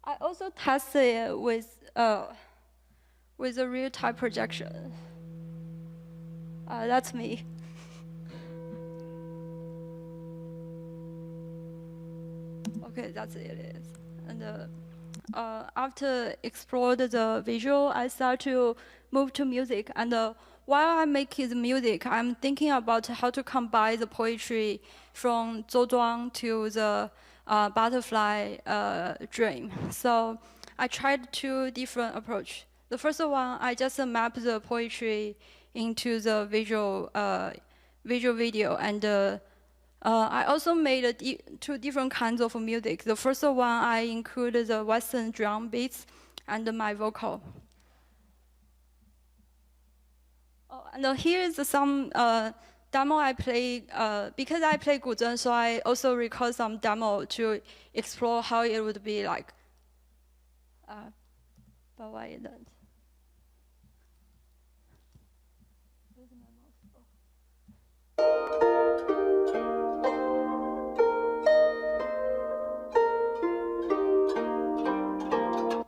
I also tested it with a real-time projection. That's me. Okay, that's it. And after explored the visual, I start to move to music. And while I'm making the music, I'm thinking about how to combine the poetry from Zhouzhuang to the butterfly dream. So I tried two different approaches. The first one, I just mapped the poetry into the visual video, and I also made two different kinds of music. The first one, I included the Western drum beats and my vocal. Oh, and here is some demo I play. Because I play guzheng, so I also record some demo to explore how it would be like. But why it doesn't? Where's my mouse?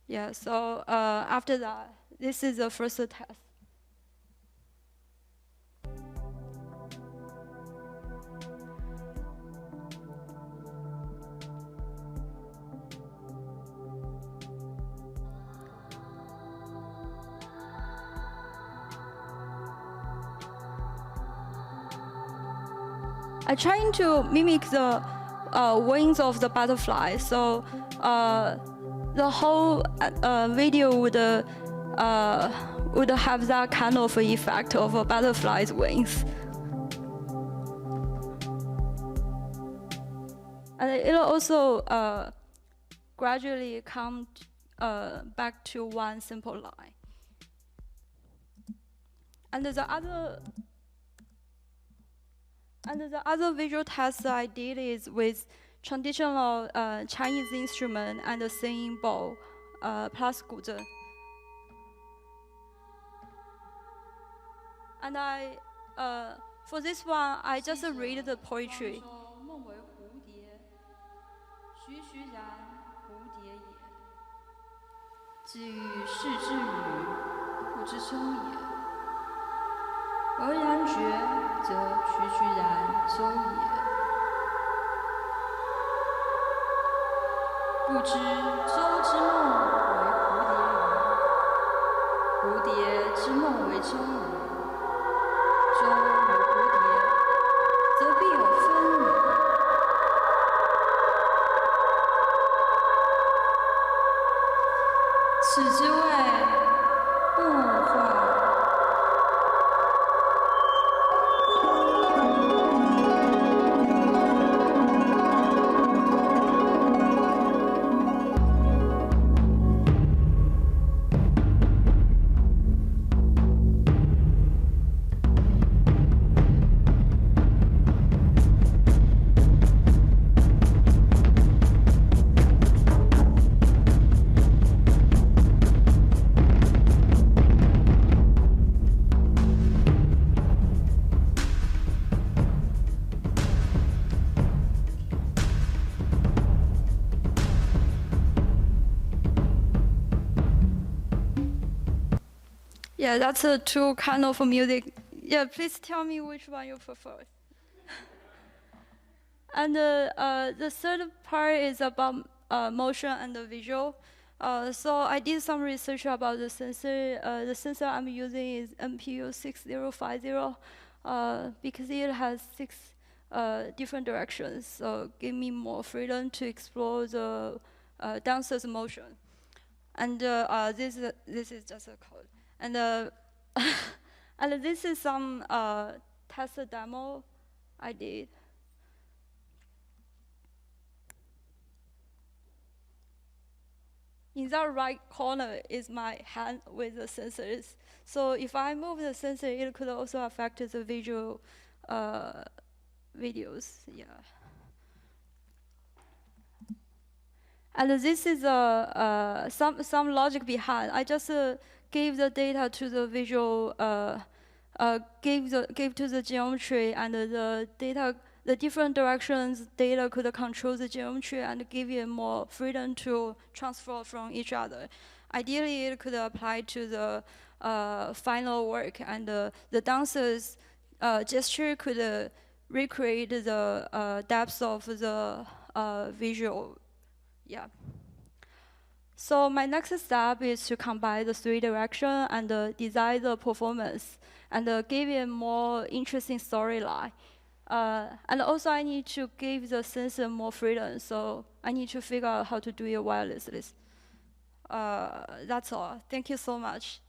Yeah, so after that, this is the first test. I'm trying to mimic the wings of the butterfly. So the whole video would have that kind of effect of a butterfly's wings. And it'll also gradually come back to one simple line. And the other visual test I did is with traditional Chinese instrument and a singing bowl, plus guzheng. And for this one, I just read the poetry. Yeah, that's two kind of music. Yeah, please tell me which one you prefer. And the third part is about motion and the visual. So I did some research about the sensor. The sensor I'm using is MPU 6050 because it has 6 different directions. So give me more freedom to explore the dancer's motion. And this is just a code. And and this is some test demo I did. In that right corner is my hand with the sensors. So if I move the sensor, it could also affect the visual videos. Yeah. And this is some logic behind. I just gave the data to the visual, gave to the geometry, and the data, the different directions data could control the geometry and give it more freedom to transfer from each other. Ideally, it could apply to the final work, and the dancer's gesture could recreate the depth of the visual. Yeah. So my next step is to combine the 3 direction and design the performance and give it more interesting storyline. And also I need to give the sensor more freedom, so I need to figure out how to do it wirelessly. That's all. Thank you so much.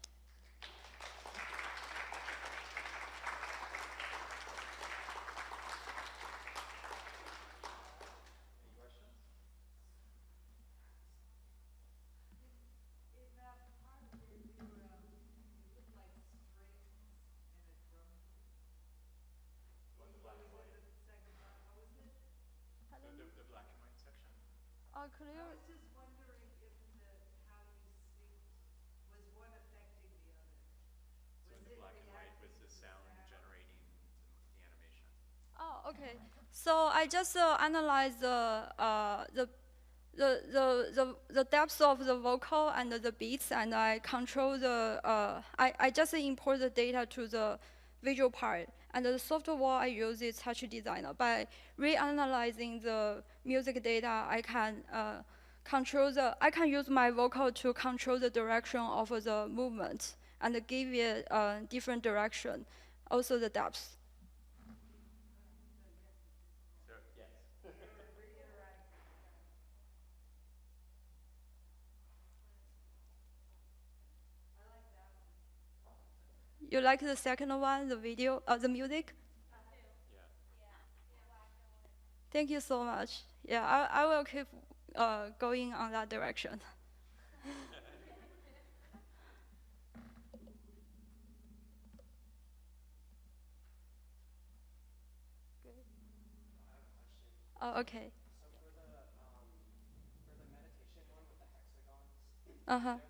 Could you? I was just wondering if how you synced, was one affecting the other? So in the black and white was the sound generating the animation. Oh, okay. So I just analyze the depth of the vocal and the beats, and I control the. I just import the data to the visual part, and the software I use is Touch Designer. By reanalyzing the music data, I can control the. I can use my vocal to control the direction of the movement and give it a different direction, also the depth. You like the second one, the video, the music? Yeah. Thank you so much. Yeah, I will keep going on that direction. Oh, okay. So for the meditation one with the hexagons, Uh-huh. is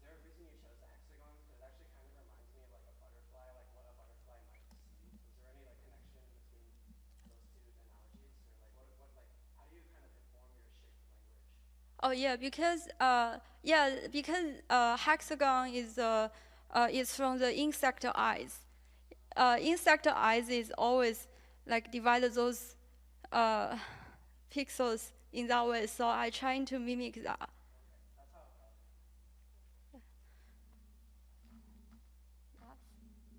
there a reason you chose the hexagons? Because it actually kind of reminds me of like a butterfly, like what a butterfly might see. Is there any like connection between those 2 analogies, or like what like how do you kind of inform your shape language? Oh yeah, because hexagon is from the insect eyes. Insect eyes is always like divide those pixels in that way. So I trying to mimic that. Are you trying to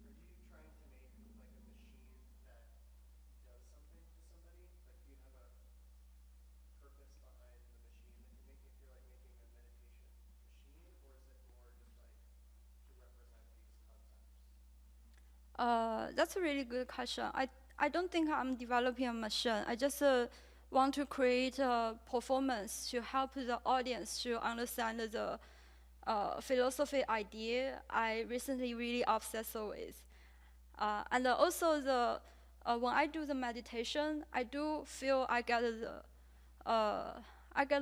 make like a machine that does something to somebody? Like, do you have a purpose behind the machine that you're making? If you're like making a meditation machine, or is it more just like to represent these concepts? That's a really good question. I don't think I'm developing a machine. I just want to create a performance to help the audience to understand the philosophy idea I recently really obsessed with. And also when I do the meditation, I do feel I get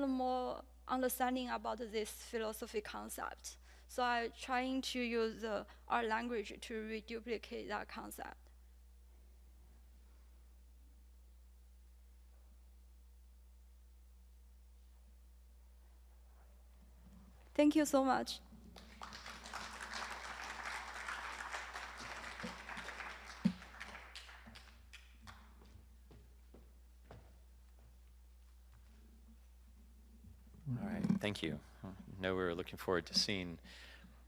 more understanding about this philosophy concept. So I'm trying to use our language to reduplicate that concept. Thank you so much. Thank you. I know we're looking forward to seeing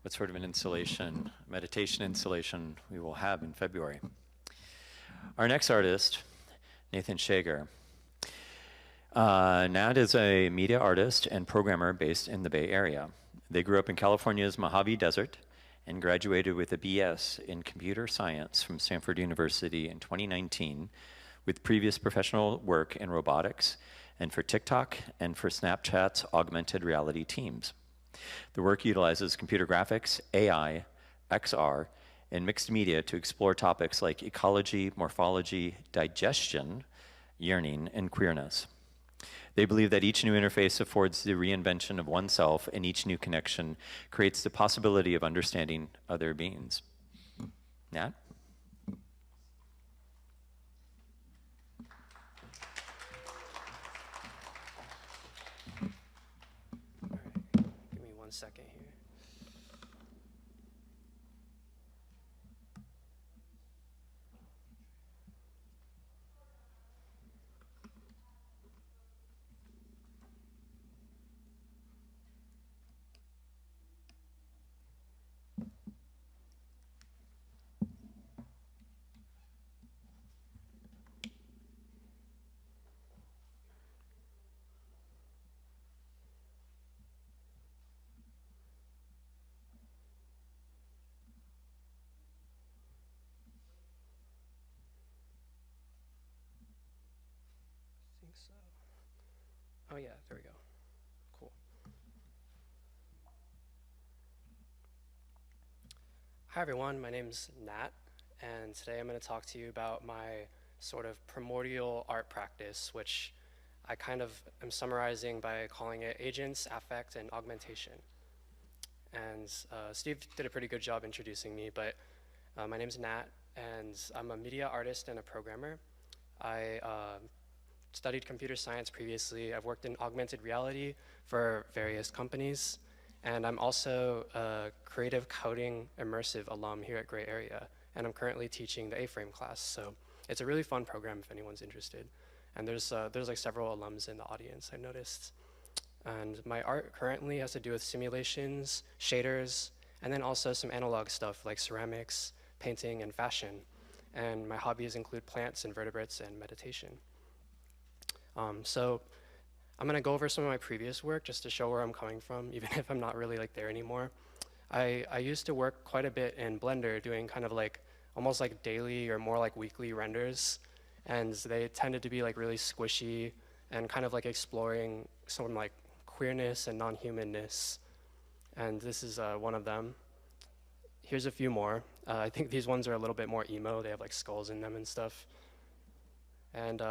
what sort of an installation, meditation installation we will have in February. Our next artist, Nathan Schager. Nat is a media artist and programmer based in the Bay Area. They grew up in California's Mojave Desert and graduated with a BS in computer science from Stanford University in 2019, with previous professional work in robotics and for TikTok and for Snapchat's augmented reality teams. The work utilizes computer graphics, AI, XR, and mixed media to explore topics like ecology, morphology, digestion, yearning, and queerness. They believe that each new interface affords the reinvention of oneself, and each new connection creates the possibility of understanding other beings. Nat? All right, give me 1 second here. I think so. Oh yeah, there we go. Cool. Hi everyone, my name's Nat, and today I'm going to talk to you about my sort of primordial art practice, which I kind of am summarizing by calling it agents, affect, and augmentation. And Steve did a pretty good job introducing me, but my name's Nat, and I'm a media artist and a programmer. I studied computer science previously. I've worked in augmented reality for various companies, and I'm also a creative coding immersive alum here at Gray Area, and I'm currently teaching the A-frame class. So it's a really fun program if anyone's interested. And there's like several alums in the audience, I've noticed. And my art currently has to do with simulations, shaders, and then also some analog stuff like ceramics, painting, and fashion. And my hobbies include plants, invertebrates, and meditation. So I'm gonna go over some of my previous work just to show where I'm coming from, even if I'm not really like there anymore. I used to work quite a bit in Blender doing kind of like almost like daily or more like weekly renders, and they tended to be like really squishy and kind of like exploring some like queerness and non-humanness. And this is one of them. Here's a few more. I think these ones are a little bit more emo. They have like skulls in them and stuff. And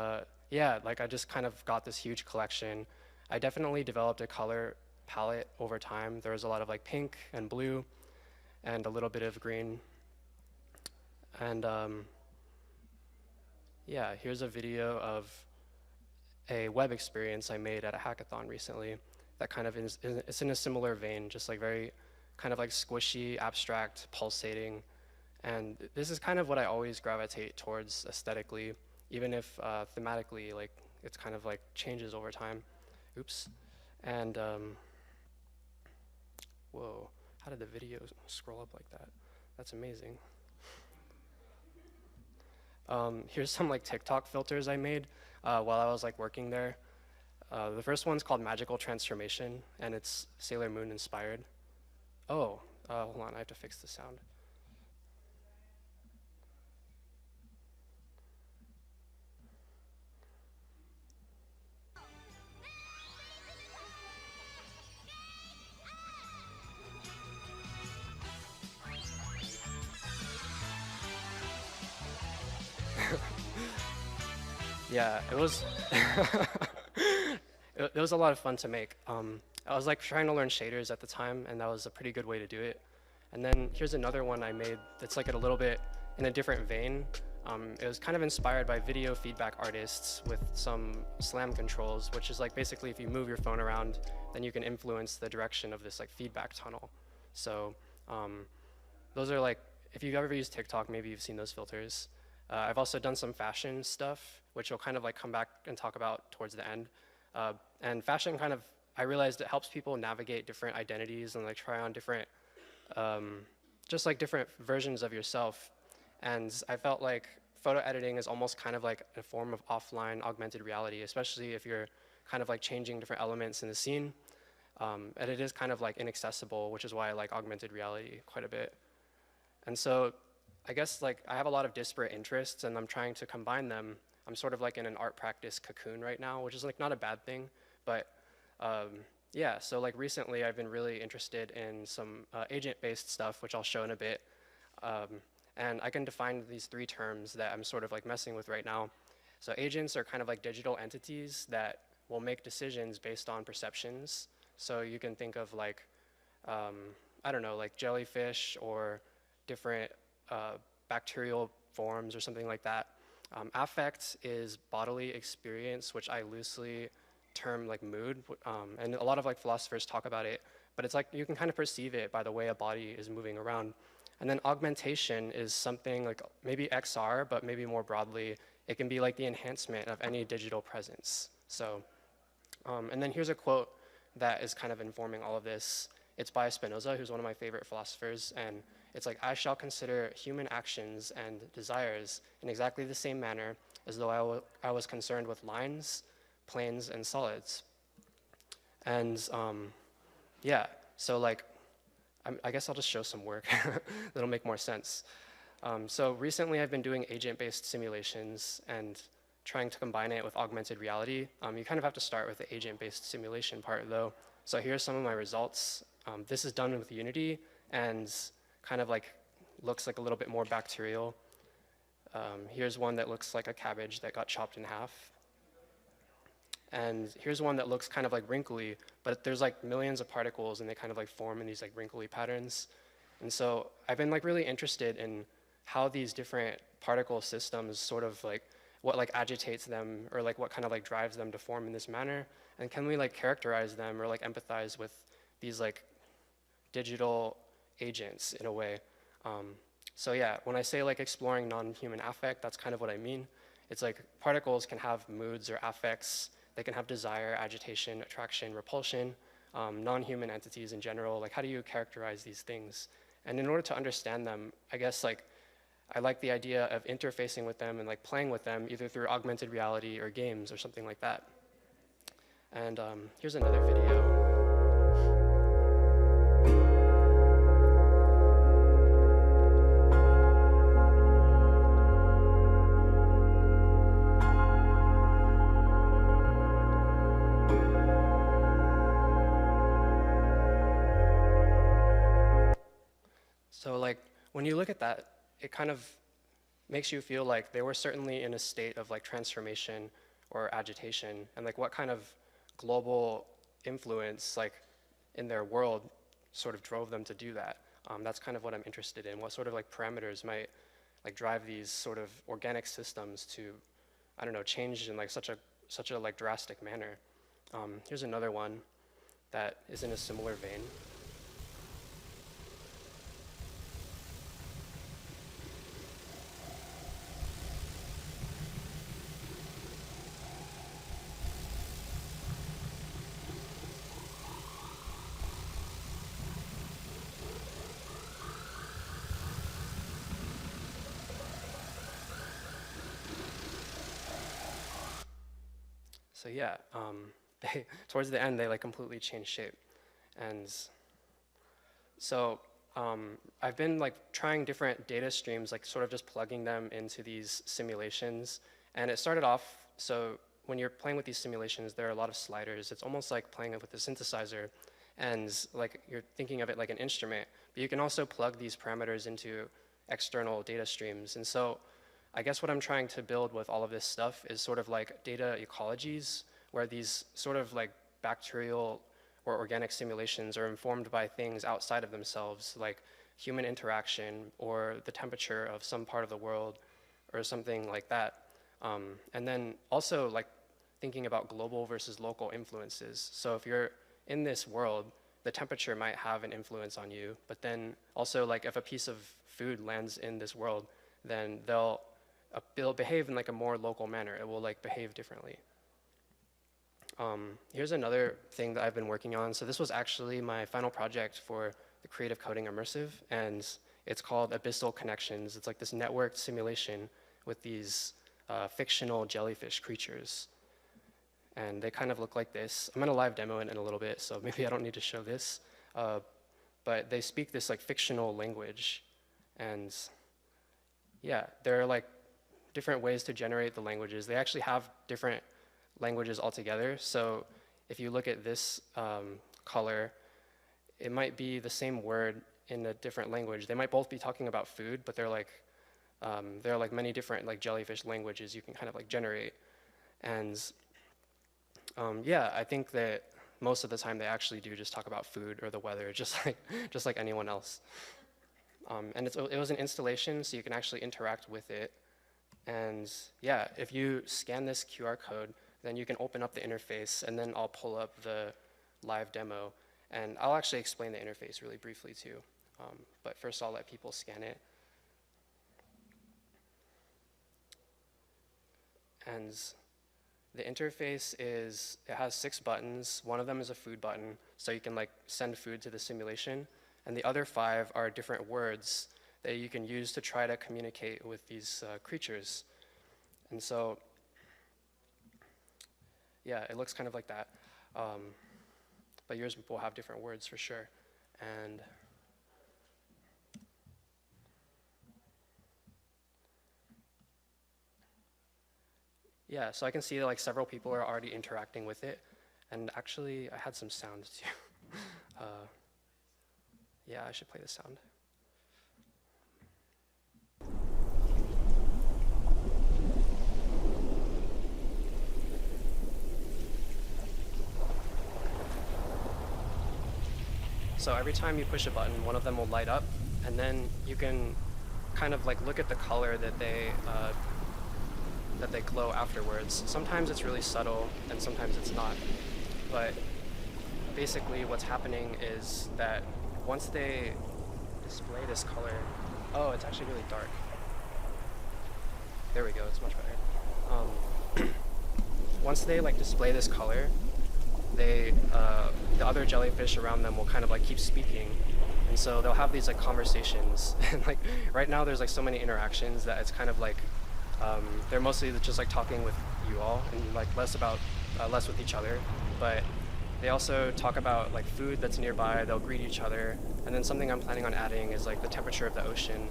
yeah, like I just kind of got this huge collection. I definitely developed a color palette over time. There was a lot of like pink and blue and a little bit of green. And yeah, here's a video of a web experience I made at a hackathon recently that kind of it's in a similar vein, just like very kind of like squishy, abstract, pulsating. And this is kind of what I always gravitate towards aesthetically, even if thematically, like it's kind of like changes over time. Oops. And whoa, how did the video scroll up like that? That's amazing. Here's some like TikTok filters I made while I was like working there. The first one's called Magical Transformation, and it's Sailor Moon inspired. Oh, hold on, I have to fix the sound. Yeah, it was it was a lot of fun to make. I was like trying to learn shaders at the time, and that was a pretty good way to do it. And then here's another one I made that's like a little bit in a different vein. It was kind of inspired by video feedback artists with some slam controls, which is like basically if you move your phone around, then you can influence the direction of this like feedback tunnel. So those are like, if you've ever used TikTok, maybe you've seen those filters. I've also done some fashion stuff, which will kind of like come back and talk about towards the end. And fashion kind of I realized it helps people navigate different identities and like try on different, just like different versions of yourself. And I felt like photo editing is almost kind of like a form of offline augmented reality, especially if you're kind of like changing different elements in the scene. And it is kind of like inaccessible, which is why I like augmented reality quite a bit. And so I guess like I have a lot of disparate interests and I'm trying to combine them. I'm sort of like in an art practice cocoon right now, which is like not a bad thing, but yeah, so like recently I've been really interested in some agent-based stuff, which I'll show in a bit. And I can define these three terms that I'm sort of like messing with right now. So agents are kind of like digital entities that will make decisions based on perceptions. So you can think of like, I don't know, like jellyfish or different bacterial forms or something like that. Affect is bodily experience, which I loosely term like mood, and a lot of like philosophers talk about it, but it's like you can kind of perceive it by the way a body is moving around. And then augmentation is something like maybe XR, but maybe more broadly, it can be like the enhancement of any digital presence. So, and then here's a quote that is kind of informing all of this. It's by Spinoza, who's one of my favorite philosophers, and it's like, I shall consider human actions and desires in exactly the same manner as though I was concerned with lines, planes, and solids. And yeah, so like, I guess I'll just show some work that'll make more sense. So recently I've been doing agent-based simulations and trying to combine it with augmented reality. You kind of have to start with the agent-based simulation part though. So here's some of my results. This is done with Unity and kind of like looks like a little bit more bacterial. Here's one that looks like a cabbage that got chopped in half. And here's one that looks kind of like wrinkly, but there's like millions of particles and they kind of like form in these like wrinkly patterns. And so I've been like really interested in how these different particle systems sort of like, what like agitates them or like what kind of like drives them to form in this manner. And can we like characterize them or like empathize with these like digital agents in a way? So yeah, when I say like exploring non-human affect, that's kind of what I mean. It's like particles can have moods or affects. They can have desire, agitation, attraction, repulsion, non-human entities in general. Like, how do you characterize these things? And in order to understand them, I guess like I like the idea of interfacing with them and like playing with them either through augmented reality or games or something like that. And here's another video. So like, when you look at that, it kind of makes you feel like they were certainly in a state of like transformation or agitation, and like what kind of global influence like in their world sort of drove them to do that. That's kind of what I'm interested in. What sort of like parameters might like drive these sort of organic systems to, I don't know, change in like such a like drastic manner. Here's another one that is in a similar vein. So yeah, towards the end, they like completely changed shape. And so I've been like trying different data streams, like sort of just plugging them into these simulations. And it started off, so when you're playing with these simulations, there are a lot of sliders. It's almost like playing with a synthesizer. And like you're thinking of it like an instrument, but you can also plug these parameters into external data streams. And so I guess what I'm trying to build with all of this stuff is sort of like data ecologies, where these sort of like bacterial or organic simulations are informed by things outside of themselves, like human interaction or the temperature of some part of the world or something like that. And then also like thinking about global versus local influences. So if you're in this world, the temperature might have an influence on you, but then also like if a piece of food lands in this world, then they'll behave in like a more local manner. It will like behave differently. Here's another thing that I've been working on. So this was actually my final project for the Creative Coding Immersive, and it's called Abyssal Connections. It's like this networked simulation with these fictional jellyfish creatures. And they kind of look like this. I'm gonna live demo it in a little bit, so maybe I don't need to show this. But they speak this like fictional language. And yeah, there are like different ways to generate the languages. They actually have different languages altogether. So if you look at this color, it might be the same word in a different language. They might both be talking about food, but there are like many different like jellyfish languages you can kind of like generate. And yeah, I think that most of the time they actually do just talk about food or the weather, just like anyone else. And it was an installation, so you can actually interact with it. And yeah, if you scan this QR code, then you can open up the interface, and then I'll pull up the live demo. And I'll actually explain the interface really briefly too. But first I'll let people scan it. And the interface it has 6 buttons. One of them is a food button, so you can like send food to the simulation. And the other 5 are different words that you can use to try to communicate with these creatures. And so, yeah, it looks kind of like that. But yours will have different words for sure. And yeah, so I can see that like several people are already interacting with it. And actually, I had some sounds too. Yeah, I should play the sound. So every time you push a button, one of them will light up, and then you can kind of like look at the color that they glow afterwards. Sometimes it's really subtle, and sometimes it's not. But basically what's happening is that once they display this color, oh, it's actually really dark. There we go, it's much better. Once they like display this color, the other jellyfish around them will kind of like keep speaking. And so they'll have these like conversations. And like right now there's like so many interactions that it's kind of like, they're mostly just like talking with you all and like less with each other. But they also talk about like food that's nearby, they'll greet each other. And then something I'm planning on adding is like the temperature of the ocean.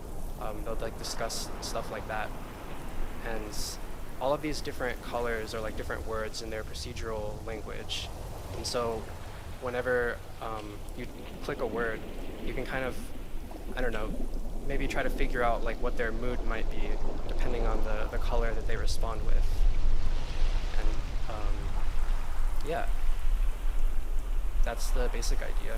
They'll like discuss stuff like that. And all of these different colors are like different words in their procedural language. And so whenever you click a word, you can kind of, I don't know, maybe try to figure out like what their mood might be depending on the color that they respond with. And yeah, that's the basic idea.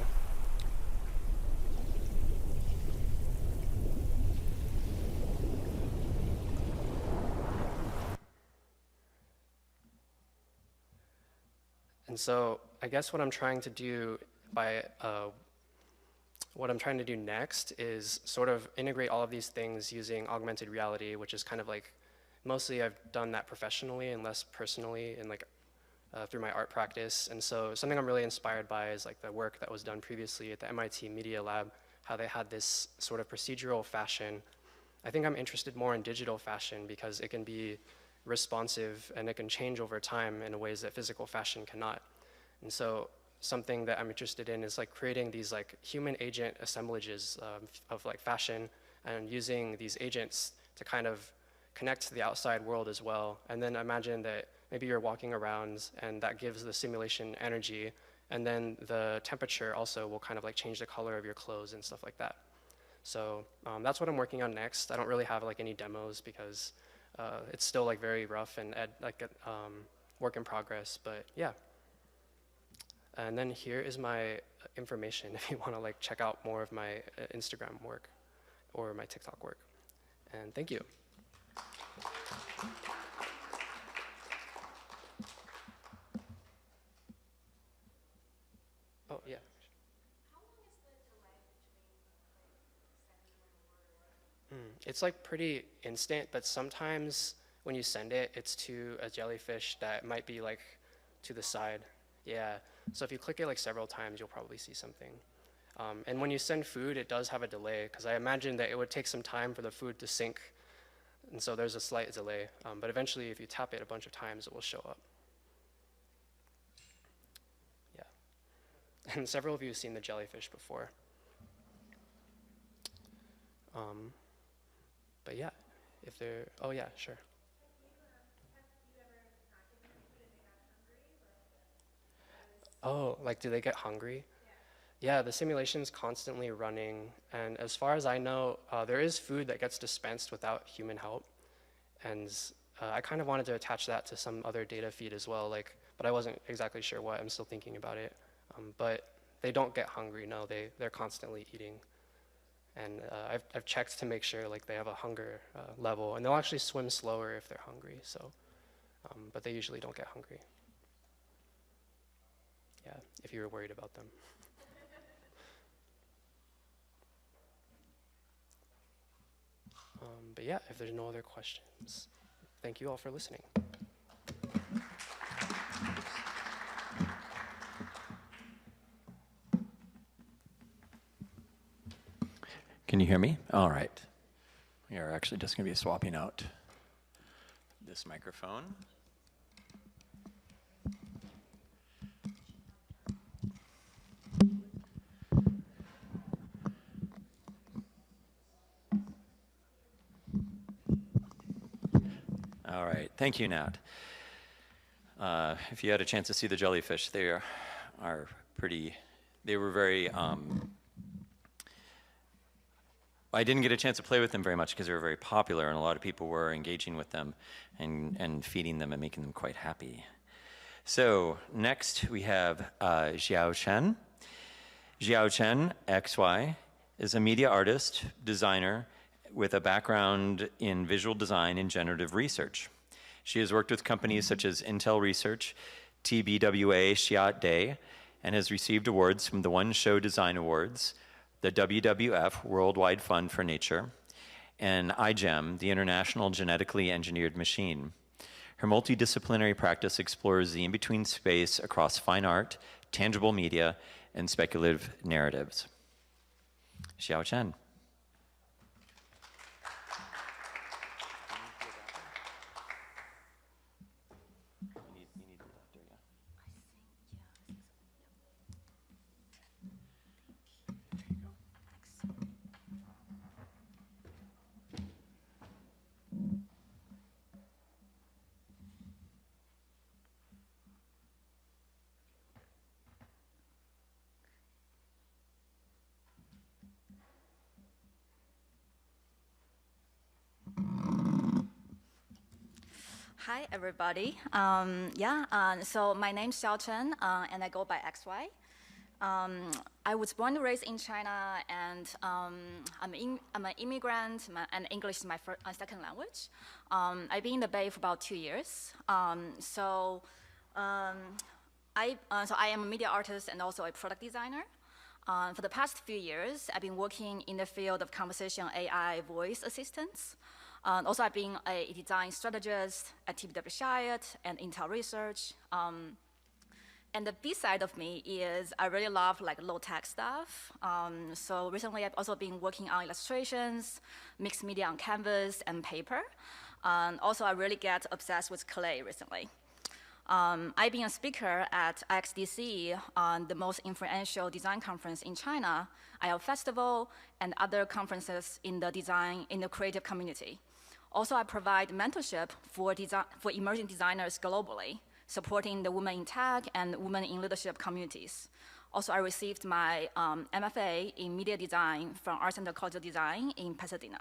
And so I guess what I'm trying to do next is sort of integrate all of these things using augmented reality, which is kind of like, mostly I've done that professionally and less personally and like through my art practice. And so something I'm really inspired by is like the work that was done previously at the MIT Media Lab, how they had this sort of procedural fashion. I think I'm interested more in digital fashion because it can be responsive and it can change over time in ways that physical fashion cannot. And so something that I'm interested in is like creating these like human agent assemblages of like fashion and using these agents to kind of connect to the outside world as well. And then imagine that maybe you're walking around and that gives the simulation energy, and then the temperature also will kind of like change the color of your clothes and stuff like that. So that's what I'm working on next. I don't really have like any demos because it's still like very rough and work in progress, but yeah. And then here is my information if you want to like check out more of my Instagram work or my TikTok work. And thank you. Oh yeah. It's like pretty instant, but sometimes when you send it, it's to a jellyfish that might be like to the side. Yeah, so if you click it like several times, you'll probably see something. And when you send food, it does have a delay, because I imagine that it would take some time for the food to sync, and so there's a slight delay. But eventually, if you tap it a bunch of times, it will show up. Yeah. And several of you have seen the jellyfish before. But yeah, if they're, oh yeah, sure. Oh, like do they get hungry? Yeah, the simulation's constantly running, and as far as I know, there is food that gets dispensed without human help, and I kind of wanted to attach that to some other data feed as well, but I wasn't exactly sure what. I'm still thinking about it, but they don't get hungry. No, they're constantly eating, and I've checked to make sure like they have a hunger level, and they'll actually swim slower if they're hungry. So, but they usually don't get hungry. Yeah, if you were worried about them. But yeah, if there's no other questions, thank you all for listening. Can you hear me? All right. We are actually just going to be swapping out this microphone. All right, thank you, Nat. If you had a chance to see the jellyfish, they are pretty, they were very, I didn't get a chance to play with them very much because they were very popular, and a lot of people were engaging with them and feeding them and making them quite happy. So next we have Xiaochen. Xiaochen, XY, is a media artist, designer, with a background in visual design and generative research. She has worked with companies such as Intel Research, TBWA Xiat Day, and has received awards from the One Show Design Awards, the WWF Worldwide Fund for Nature, and iGEM, the International Genetically Engineered Machine. Her multidisciplinary practice explores the in-between space across fine art, tangible media, and speculative narratives. Xiaochen. Hi, everybody. So my name's Xiaochen, and I go by XY. I was born and raised in China, and I'm an immigrant, and English is my second language. I've been in the Bay for about 2 years. So I am a media artist and also a product designer. For the past few years, I've been working in the field of conversational AI voice assistants. Also, I've been a design strategist at TBWA and Intel Research. And the B side of me is I really love like low-tech stuff. So recently, I've also been working on illustrations, mixed media on canvas, and paper. Also, I really get obsessed with clay recently. I've been a speaker at XDC, the most influential design conference in China, IO Festival, and other conferences in the creative community. Also, I provide mentorship for emerging designers globally, supporting the women in tech and women in leadership communities. Also, I received my MFA in media design from Art Center College of Design in Pasadena.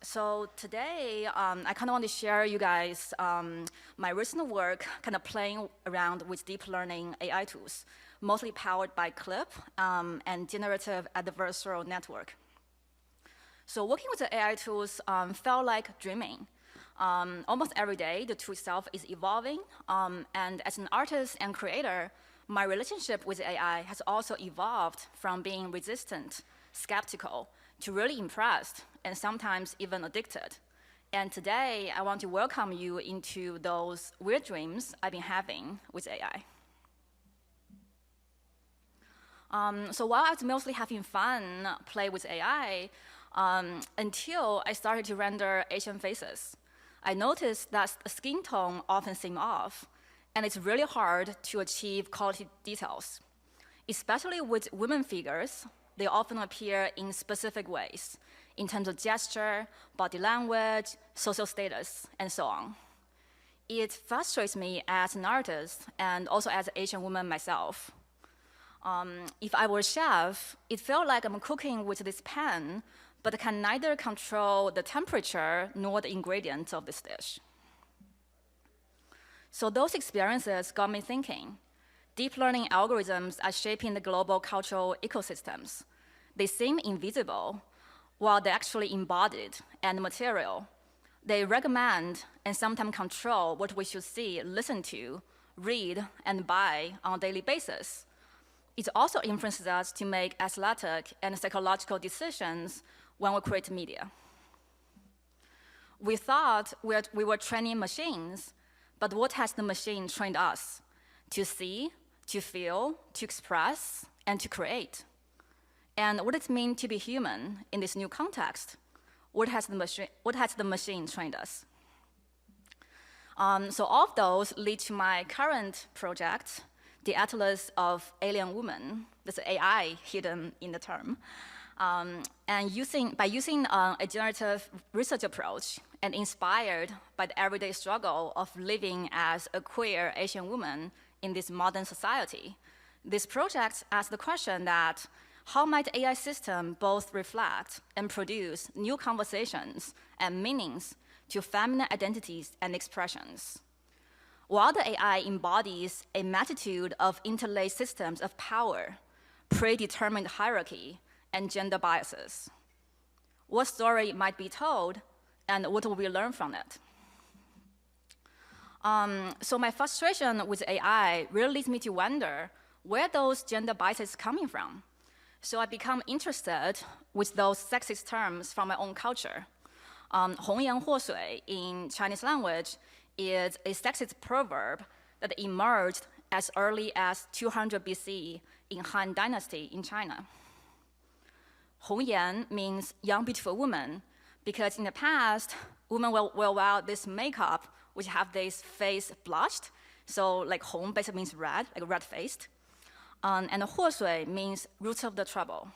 So today, I kind of want to share you guys my recent work kind of playing around with deep learning AI tools, mostly powered by CLIP and generative adversarial network. So working with the AI tools felt like dreaming. Almost every day, the tool itself is evolving, and as an artist and creator, my relationship with AI has also evolved from being resistant, skeptical, to really impressed, and sometimes even addicted. And today, I want to welcome you into those weird dreams I've been having with AI. So while I was mostly having fun play with AI, until I started to render Asian faces, I noticed that the skin tone often seemed off, and it's really hard to achieve quality details. Especially with women figures, they often appear in specific ways, in terms of gesture, body language, social status, and so on. It frustrates me as an artist and also as an Asian woman myself. If I were a chef, it felt like I'm cooking with this pan, but can neither control the temperature nor the ingredients of this dish. So those experiences got me thinking. Deep learning algorithms are shaping the global cultural ecosystems. They seem invisible, while they're actually embodied and material. They recommend and sometimes control what we should see, listen to, read, and buy on a daily basis. It also influences us to make aesthetic and psychological decisions when we create media. We thought we were training machines, but what has the machine trained us? To see, to feel, to express, and to create. And what does it mean to be human in this new context? What has the machine trained us? So all of those lead to my current project, the Atlas of Alien Women. There's AI hidden in the term. And by using a generative research approach and inspired by the everyday struggle of living as a queer Asian woman in this modern society, this project asks the question that how might AI system both reflect and produce new conversations and meanings to feminine identities and expressions? While the AI embodies a multitude of interlaced systems of power, predetermined hierarchy, and gender biases, what story might be told, and what will we learn from it? So my frustration with AI really leads me to wonder where those gender biases coming from. So I become interested with those sexist terms from my own culture. 红颜祸水 in Chinese language is a sexist proverb that emerged as early as 200 BC in Han Dynasty in China. 红颜 means young beautiful woman, because in the past, women will wear this makeup which have this face blushed. So like 红 basically means red, like red-faced. And 祸水 means roots of the trouble.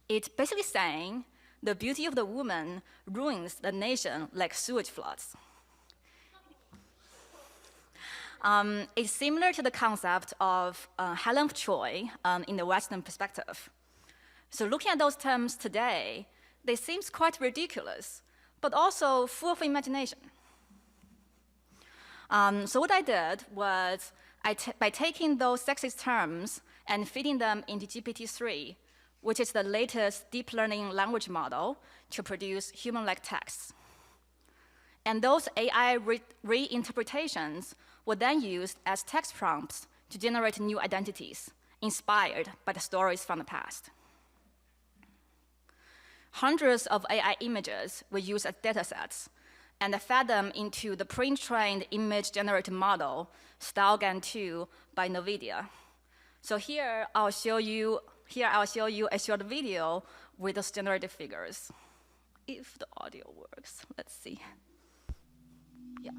It's basically saying the beauty of the woman ruins the nation like sewage floods. It's similar to the concept of Helen of Troy in the Western perspective. So looking at those terms today, they seem quite ridiculous, but also full of imagination. So what I did was, by taking those sexist terms and feeding them into GPT-3, which is the latest deep learning language model to produce human-like texts. And those AI reinterpretations were then used as text prompts to generate new identities inspired by the stories from the past. Hundreds of AI images were used as datasets, and I fed them into the pre-trained image generated model, StyleGAN2 by NVIDIA. So here I'll show you a short video with those generated figures. If the audio works, let's see. Yeah.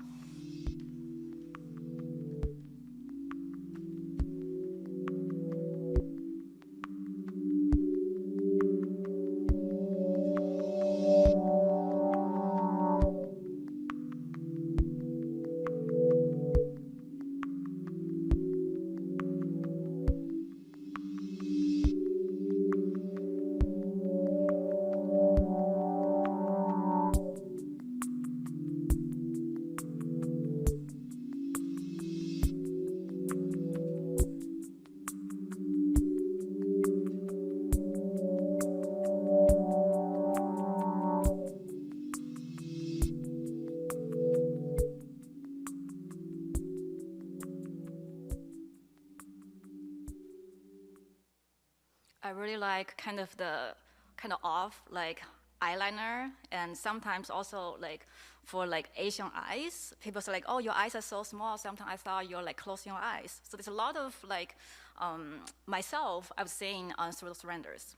I really like kind of off, like eyeliner, and sometimes also like for like Asian eyes, people say like, oh, your eyes are so small. Sometimes I thought you're like closing your eyes. So there's a lot of like myself I've seen through those renders.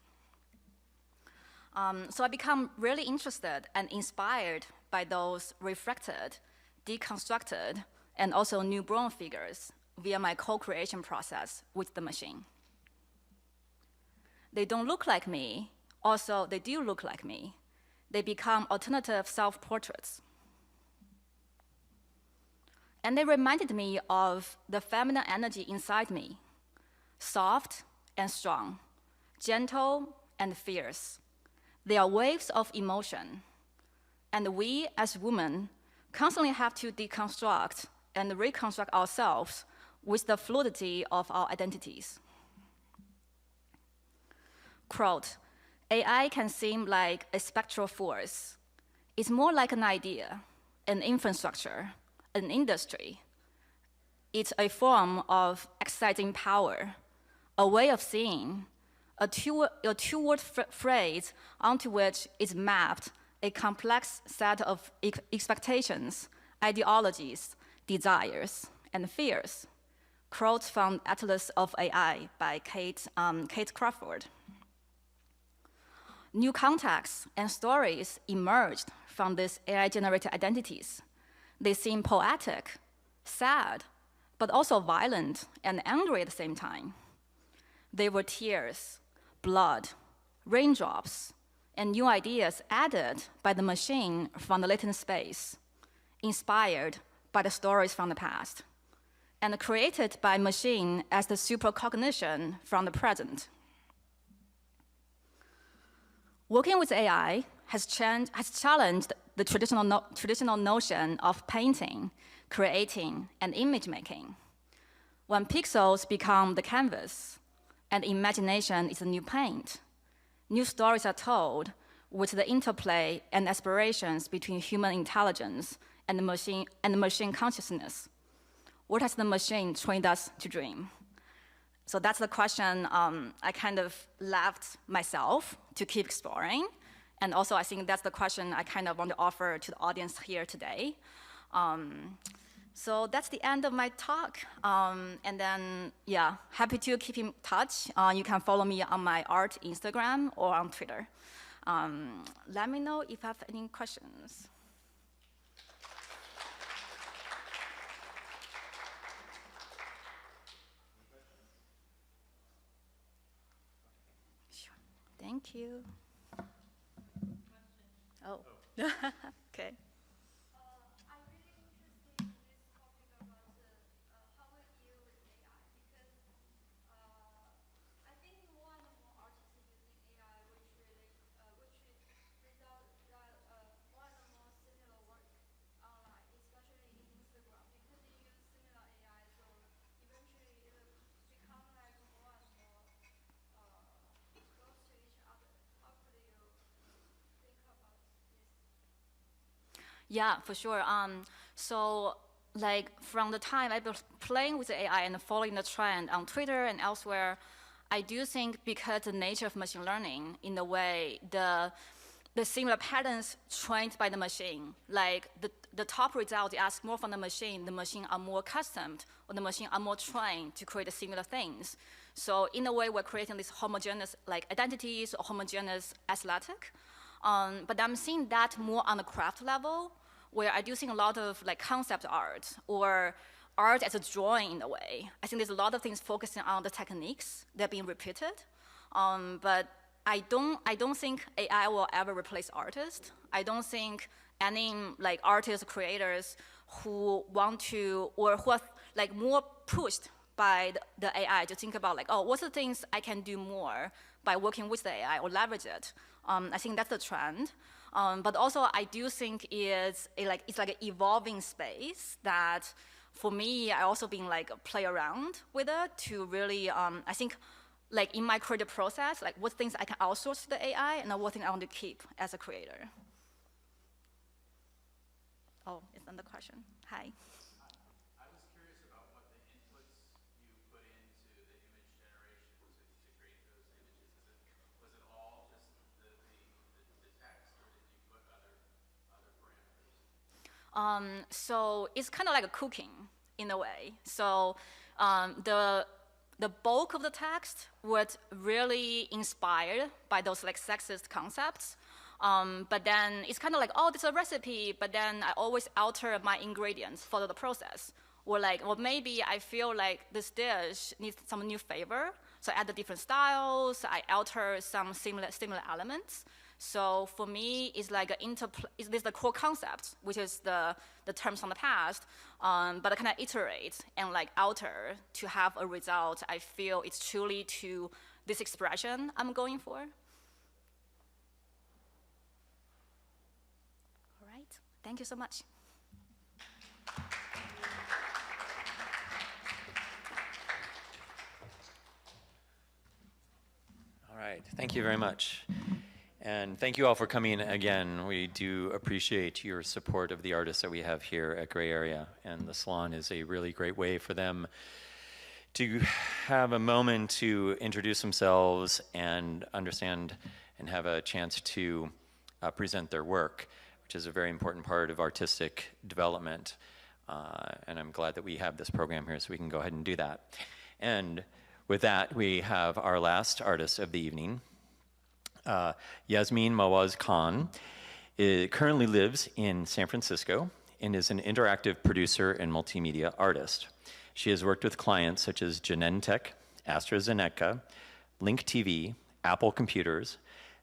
So I become really interested and inspired by those refracted, deconstructed, and also newborn figures via my co-creation process with the machine. They don't look like me, also they do look like me. They become alternative self-portraits. And they reminded me of the feminine energy inside me, soft and strong, gentle and fierce. They are waves of emotion, and we as women constantly have to deconstruct and reconstruct ourselves with the fluidity of our identities. Quote, AI can seem like a spectral force. It's more like an idea, an infrastructure, an industry. It's a form of exercising power, a way of seeing, a two-word phrase onto which is mapped a complex set of expectations, ideologies, desires, and fears. Quote from Atlas of AI by Kate Crawford. New contexts and stories emerged from these AI-generated identities. They seem poetic, sad, but also violent and angry at the same time. They were tears, blood, raindrops, and new ideas added by the machine from the latent space, inspired by the stories from the past, and created by machine as the supercognition from the present. Working with AI has challenged the traditional notion of painting, creating, and image making. When pixels become the canvas, and imagination is the new paint, new stories are told with the interplay and aspirations between human intelligence and the machine consciousness. What has the machine trained us to dream? So that's the question I kind of left myself to keep exploring. And also I think that's the question I kind of want to offer to the audience here today. So that's the end of my talk. And then, yeah, happy to keep in touch. You can follow me on my art Instagram or on Twitter. Let me know if you have any questions. Sure. Thank you. Oh, okay. Yeah, for sure. So like from the time I've been playing with AI and following the trend on Twitter and elsewhere, I do think because the nature of machine learning, in a way, the similar patterns trained by the machine, like the top result you ask more from the machine are more accustomed, or the machine are more trained to create similar things. So in a way, we're creating these homogeneous like identities or homogeneous aesthetic. But I'm seeing that more on the craft level, where I do think a lot of like concept art or art as a drawing in a way. I think there's a lot of things focusing on the techniques that are being repeated. But I don't think AI will ever replace artists. I don't think any like artists, creators who want to, or who are like more pushed by the AI to think about like, oh, what's the things I can do more by working with the AI or leverage it. I think that's the trend. But also I do think it's like an evolving space that for me, I also been like play around with it to really, I think like in my creative process, like what things I can outsource to the AI and what things I want to keep as a creator. Oh, it's another question. Hi. I was curious about what the inputs you put into the image generation to create those images. Was it all just the text, So it's kind of like a cooking in a way. So the bulk of the text was really inspired by those like sexist concepts. But then it's kind of like, oh, this is a recipe, but then I always alter my ingredients, follow the process. Or like, well, maybe I feel like this dish needs some new flavor, so I add the different styles, I alter some similar elements. So for me, it's like is this the core concept, which is the terms from the past, but I kind of iterate and like alter to have a result I feel it's truly to this expression I'm going for. All right, thank you so much. All right, thank you very much. And thank you all for coming again. We do appreciate your support of the artists that we have here at Gray Area. And the Salon is a really great way for them to have a moment to introduce themselves and understand and have a chance to present their work, which is a very important part of artistic development. And I'm glad that we have this program here so we can go ahead and do that. And with that, we have our last artist of the evening. Yasmin Mawaz-Khan currently lives in San Francisco and is an interactive producer and multimedia artist. She has worked with clients such as Genentech, AstraZeneca, Link TV, Apple Computers,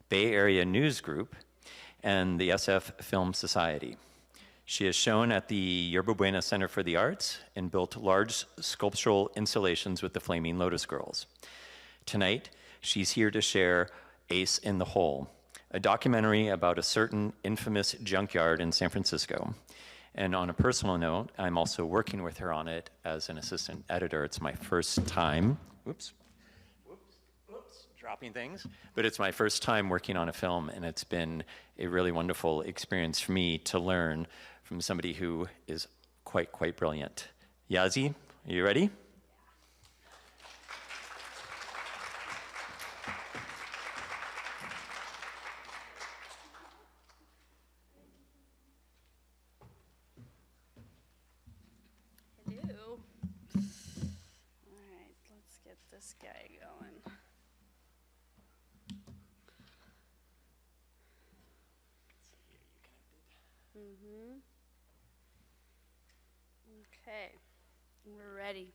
Bay Area News Group, and the SF Film Society. She has shown at the Yerba Buena Center for the Arts and built large sculptural installations with the Flaming Lotus Girls. Tonight, she's here to share Ace in the Hole, a documentary about a certain infamous junkyard in San Francisco. And on a personal note, I'm also working with her on it as an assistant editor. It's my first time, dropping things, but it's my first time working on a film, and it's been a really wonderful experience for me to learn from somebody who is quite brilliant. Yazi, are you ready? This guy going. Okay, we're ready.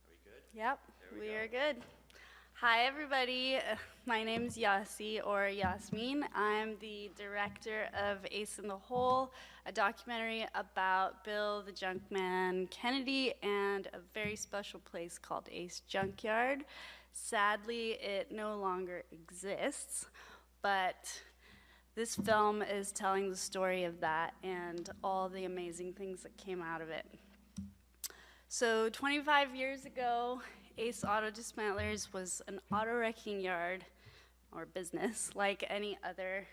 Are we good? Yep, we are good. Hi, everybody. My name's Yasi, or Yasmin. I'm the director of Ace in the Hole, a documentary about Bill the Junkman Kennedy and a very special place called Ace Junkyard. Sadly, it no longer exists, but this film is telling the story of that and all the amazing things that came out of it. So 25 years ago, Ace Auto Dismantlers was an auto wrecking yard or business like any other.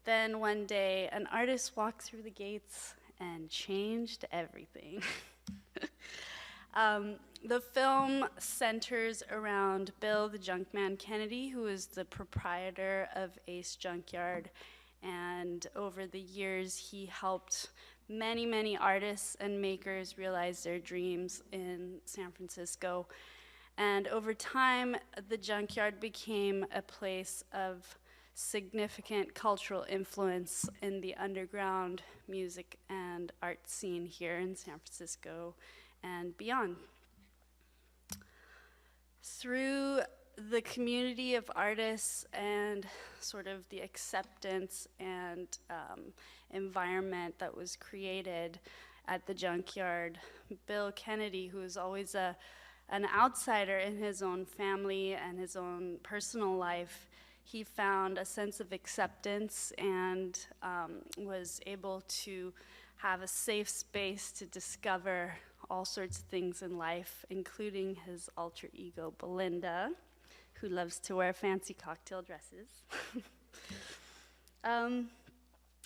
Then one day, an artist walked through the gates and changed everything. The film centers around Bill the Junkman Kennedy, who is the proprietor of Ace Junkyard. And over the years, he helped many artists and makers realize their dreams in San Francisco. And over time, the junkyard became a place of significant cultural influence in the underground music and art scene here in San Francisco and beyond. Through the community of artists and sort of the acceptance and environment that was created at the junkyard, Bill Kennedy, who was always an outsider in his own family and his own personal life, he found a sense of acceptance and was able to have a safe space to discover all sorts of things in life, including his alter ego, Belinda, who loves to wear fancy cocktail dresses.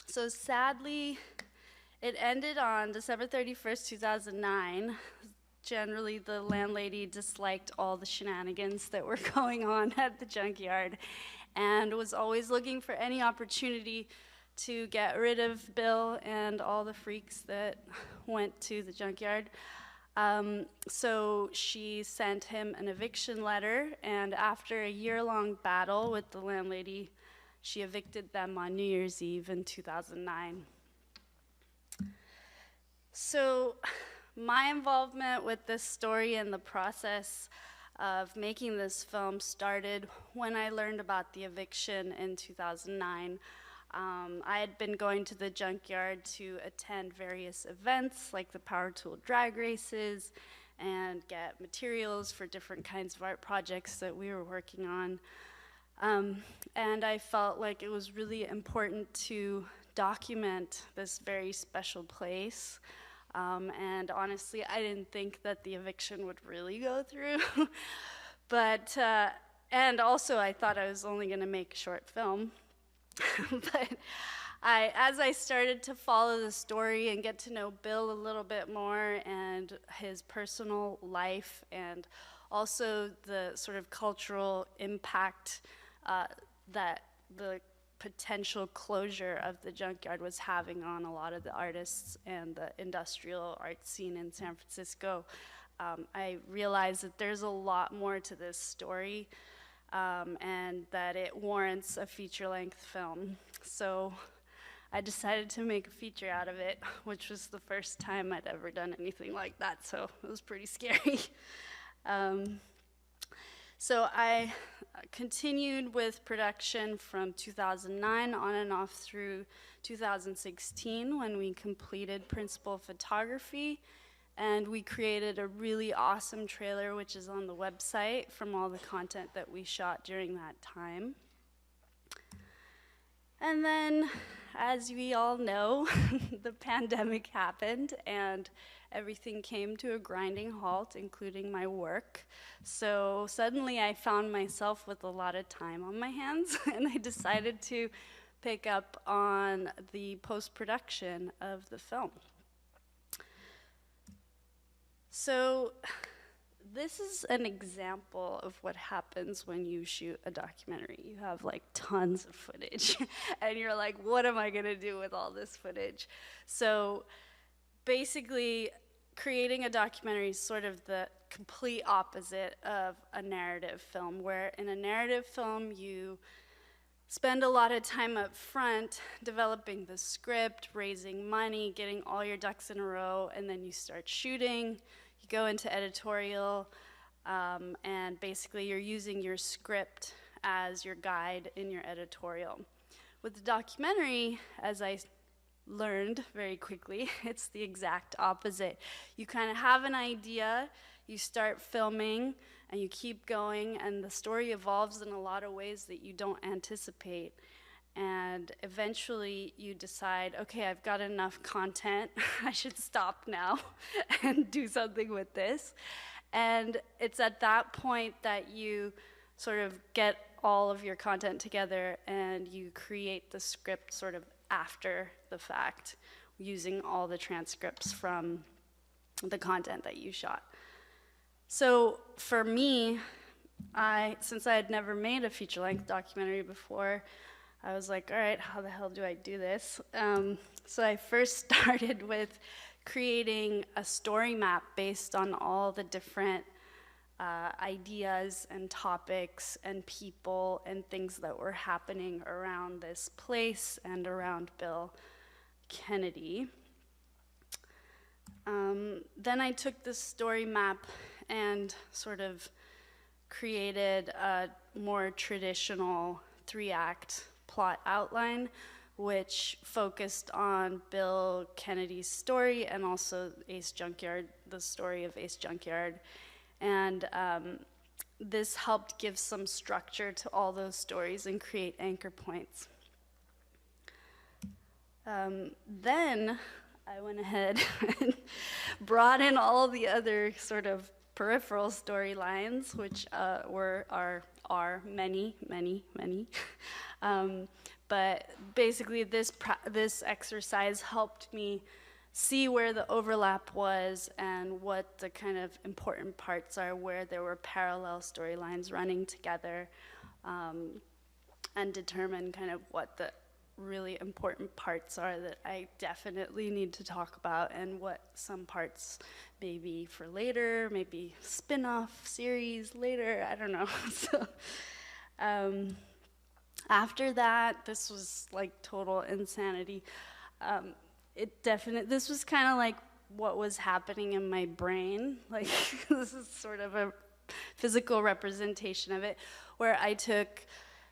So sadly, it ended on December 31st, 2009. Generally, the landlady disliked all the shenanigans that were going on at the junkyard and was always looking for any opportunity to get rid of Bill and all the freaks that went to the junkyard. So she sent him an eviction letter, and after a year-long battle with the landlady, she evicted them on New Year's Eve in 2009. So my involvement with this story and the process of making this film started when I learned about the eviction in 2009. I had been going to the junkyard to attend various events like the power tool drag races and get materials for different kinds of art projects that we were working on. And I felt like it was really important to document this very special place. And honestly, I didn't think that the eviction would really go through. But, and also I thought I was only gonna make a short film. But as I started to follow the story and get to know Bill a little bit more and his personal life and also the sort of cultural impact that the potential closure of the junkyard was having on a lot of the artists and the industrial art scene in San Francisco, I realized that there's a lot more to this story and that it warrants a feature-length film. So I decided to make a feature out of it, which was the first time I'd ever done anything like that, so it was pretty scary. So I continued with production from 2009 on and off through 2016 when we completed principal photography, and we created a really awesome trailer which is on the website from all the content that we shot during that time. And then, as we all know, the pandemic happened and everything came to a grinding halt, including my work. So suddenly I found myself with a lot of time on my hands, and I decided to pick up on the post-production of the film. So this is an example of what happens when you shoot a documentary. You have like tons of footage, and you're like, what am I gonna do with all this footage? So basically, creating a documentary is sort of the complete opposite of a narrative film, where in a narrative film, you spend a lot of time up front developing the script, raising money, getting all your ducks in a row, and then you start shooting. You go into editorial, and basically you're using your script as your guide in your editorial. With the documentary, as I learned very quickly, it's the exact opposite. You kind of have an idea, you start filming, and you keep going, and the story evolves in a lot of ways that you don't anticipate. And eventually you decide, okay, I've got enough content, I should stop now and do something with this. And it's at that point that you sort of get all of your content together and you create the script sort of after the fact, using all the transcripts from the content that you shot. So for me, since I had never made a feature-length documentary before, I was like, all right, how the hell do I do this? So I first started with creating a story map based on all the different ideas and topics and people and things that were happening around this place and around Bill Kennedy. Then I took this story map and sort of created a more traditional 3-act plot outline, which focused on Bill Kennedy's story and also Ace Junkyard, the story of Ace Junkyard. And this helped give some structure to all those stories and create anchor points. Then I went ahead and brought in all the other sort of peripheral storylines, which are many. But basically this exercise helped me see where the overlap was and what the kind of important parts are, where there were parallel storylines running together, and determine kind of what the really important parts are that I definitely need to talk about, and what some parts maybe for later, maybe spin-off series later, I don't know. So after that, this was like total insanity. This was kind of like what was happening in my brain. Like this is sort of a physical representation of it, where I took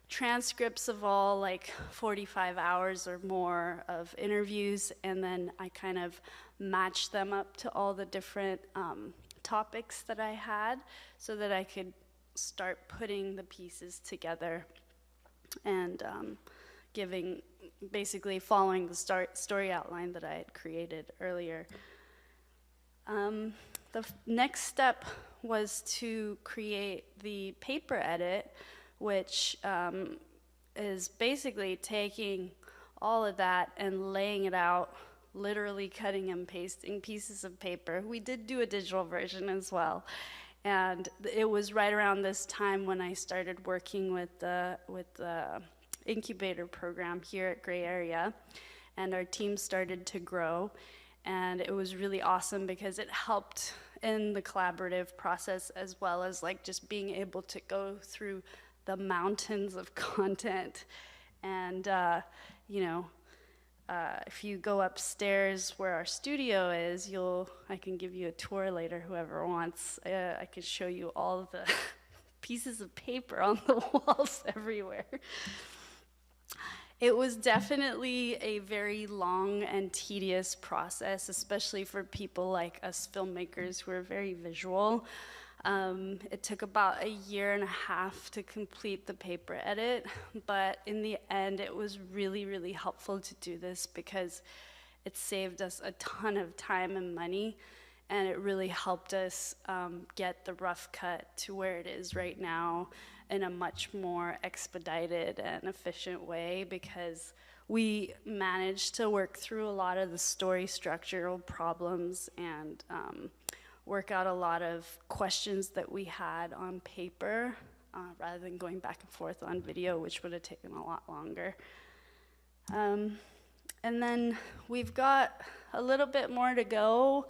transcripts of all like 45 hours or more of interviews, and then I kind of matched them up to all the different topics that I had, so that I could start putting the pieces together and basically following the story outline that I had created earlier. The next step was to create the paper edit, which is basically taking all of that and laying it out, literally cutting and pasting pieces of paper. We did do a digital version as well. And it was right around this time when I started working with the incubator program here at Gray Area, and our team started to grow. And it was really awesome because it helped in the collaborative process, as well as like just being able to go through the mountains of content. And if you go upstairs where our studio is, I can give you a tour later, whoever wants. I can show you all of the pieces of paper on the walls everywhere. It was definitely a very long and tedious process, especially for people like us filmmakers who are very visual. It took about 1.5 years to complete the paper edit, but in the end, it was really, really helpful to do this because it saved us a ton of time and money, and it really helped us get the rough cut to where it is right now in a much more expedited and efficient way, because we managed to work through a lot of the story structural problems and work out a lot of questions that we had on paper rather than going back and forth on video, which would have taken a lot longer. And then we've got a little bit more to go.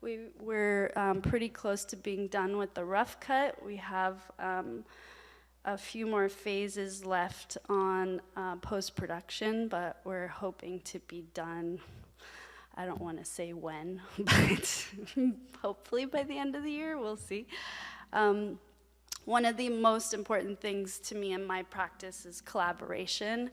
We're pretty close to being done with the rough cut. We have a few more phases left on post-production, but we're hoping to be done. I don't want to say when, but hopefully by the end of the year, we'll see. One of the most important things to me in my practice is collaboration,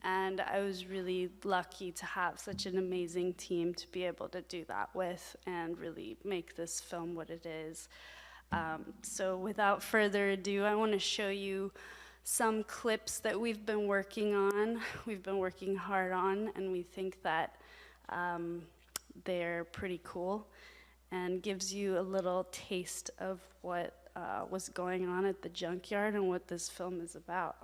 and I was really lucky to have such an amazing team to be able to do that with and really make this film what it is. So without further ado, I want to show you some clips that we've been working hard on, and we think that they're pretty cool and gives you a little taste of what was going on at the junkyard and what this film is about.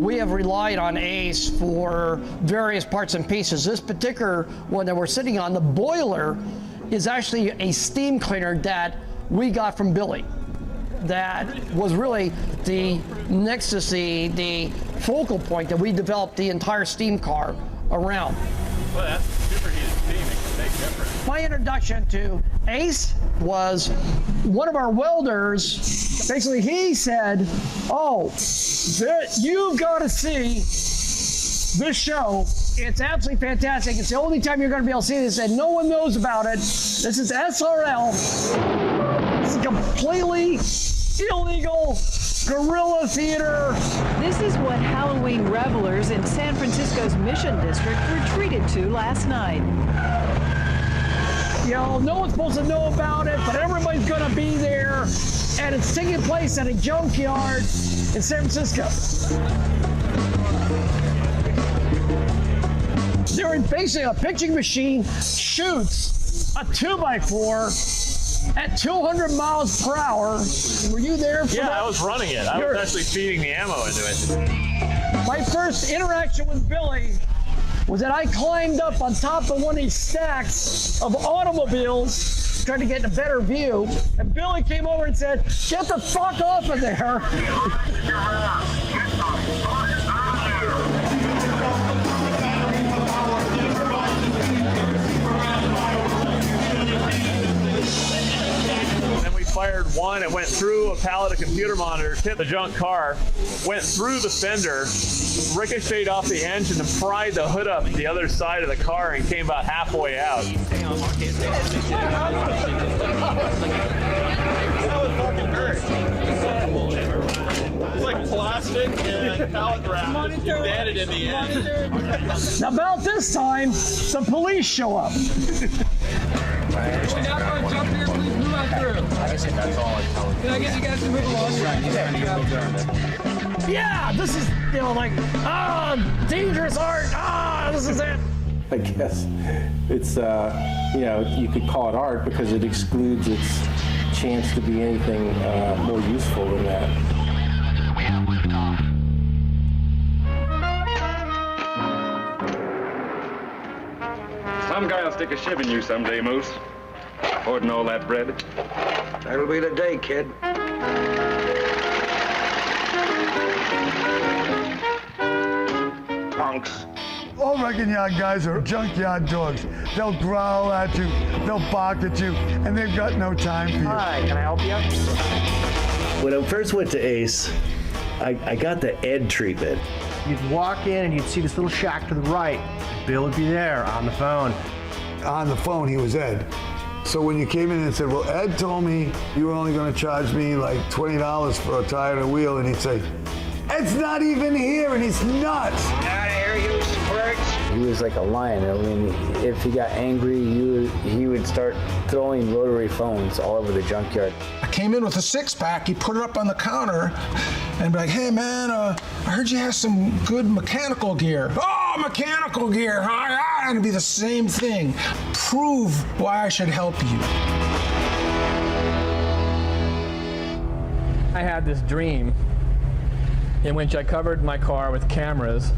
We have relied on ACE for various parts and pieces. This particular one that we're sitting on, the boiler, is actually a steam cleaner that we got from Billy. That was really the nexus, the focal point that we developed the entire steam car around. Well, that's superheated steam. It can make difference. My introduction to ACE was one of our welders. Basically, he said, "Oh, you've got to see this show. It's absolutely fantastic. It's the only time you're going to be able to see this, and no one knows about it. This is SRL. It's completely illegal guerrilla theater." This is what Halloween revelers in San Francisco's Mission District were treated to last night. You know, no one's supposed to know about it, but everybody's going to be there, and it's taking place at a junkyard. in San Francisco. During basically a pitching machine shoots a 2x4 at 200 miles per hour. Were you there for that? Yeah, I was running it. I was actually feeding the ammo into it. My first interaction with Billy was that I climbed up on top of one of these stacks of automobiles trying to get a better view, and Billy came over and said, "Get the fuck off of there." Then we fired one. It went through a pallet of computer monitors, hit the junk car, went through the fender, ricocheted off the engine, and pried the hood up the other side of the car and came about halfway out. That would fucking hurt. It's like plastic and pallet wrap. Just banded in the end. Now, about this time, the police show up. We're not going to jump here, please move out through. That's all I tell you. Can I get you guys to move along? Yeah, this is, like, dangerous art. This is it. I guess it's, you could call it art because it excludes its chance to be anything more useful than that. Some guy will stick a shiv in you someday, Moose. Hoarding all that bread. That'll be the day, kid. Punks. All wrecking yard guys are junkyard dogs. They'll growl at you, they'll bark at you, and they've got no time for you. Hi, can I help you? When I first went to Ace, I got the Ed treatment. You'd walk in and you'd see this little shack to the right. Bill would be there on the phone. On the phone, he was Ed. So when you came in and said, well, Ed told me you were only going to charge me like $20 for a tire and a wheel, and he'd say, Ed's not even here, and he's nuts. Out of here, you squirts. He was like a lion. I mean, if he got angry, he would start throwing rotary phones all over the junkyard. I came in with a six-pack. He put it up on the counter and be like, hey, man, I heard you have some good mechanical gear. Oh, mechanical gear, huh? And it'd be the same thing. Prove why I should help you. I had this dream in which I covered my car with cameras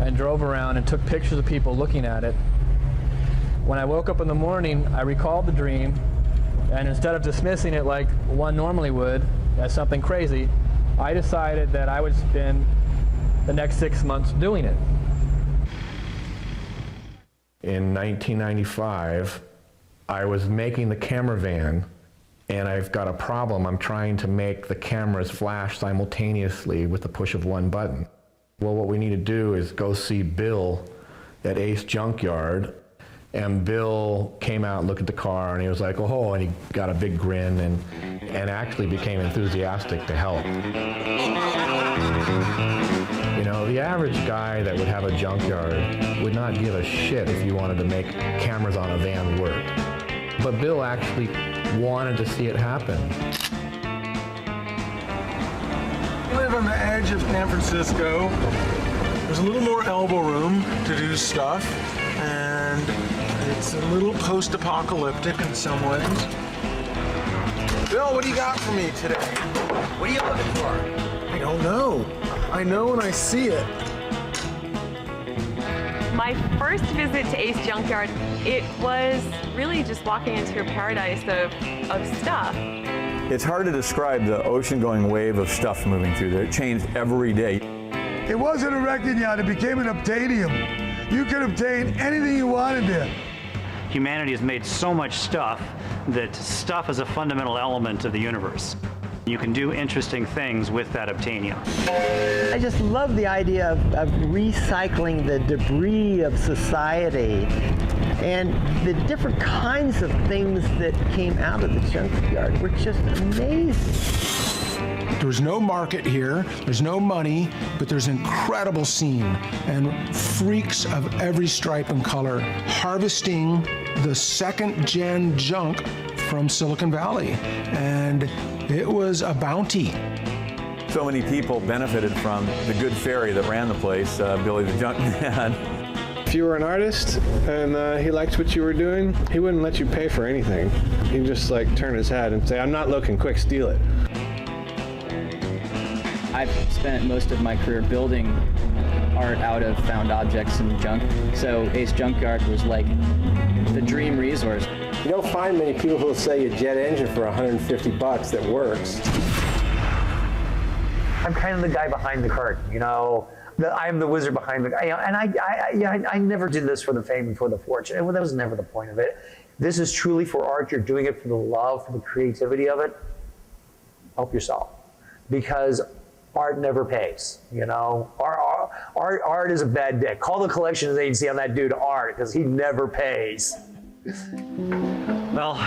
and drove around and took pictures of people looking at it. When I woke up in the morning, I recalled the dream, and instead of dismissing it like one normally would as something crazy, I decided that I would spend the next 6 months doing it. In 1995, I was making the camera van, and I've got a problem. I'm trying to make the cameras flash simultaneously with the push of one button. Well, what we need to do is go see Bill at Ace Junkyard, and Bill came out and looked at the car, and he was like, oh, and he got a big grin and actually became enthusiastic to help. You know, the average guy that would have a junkyard would not give a shit if you wanted to make cameras on a van work. But Bill actually wanted to see it happen. We live on the edge of San Francisco. There's a little more elbow room to do stuff, and it's a little post-apocalyptic in some ways. Bill, what do you got for me today? What are you looking for? I don't know. I know when I see it. My first visit to Ace Junkyard, it was really just walking into a paradise of stuff. It's hard to describe the ocean-going wave of stuff moving through there. It changed every day. It wasn't a wrecking yard, it became an obtainium. You could obtain anything you wanted there. Humanity has made so much stuff that stuff is a fundamental element of the universe. You can do interesting things with that obtainium. I just love the idea of recycling the debris of society and the different kinds of things that came out of the junkyard were just amazing. There's no market here, there's no money, but there's incredible scene and freaks of every stripe and color harvesting the second-gen junk from Silicon Valley, and it was a bounty. so many people benefited from the good fairy that ran the place, Billy the Junk Man. If you were an artist and he liked what you were doing, he wouldn't let you pay for anything. He'd just like turn his head and say, "I'm not looking, quick, steal it." I've spent most of my career building art out of found objects and junk. So Ace Junkyard was like the dream resource. You don't find many people who will sell you a jet engine for $150 that works. I'm kind of the guy behind the curtain, you know. I'm the wizard behind the, you know, and I never did this for the fame and for the fortune. That was never the point of it. This is truly for art. You're doing it for the love, for the creativity of it. Help yourself, because art never pays. You know, art is a bad debt. Call the collections agency on that dude Art, because he never pays. Well,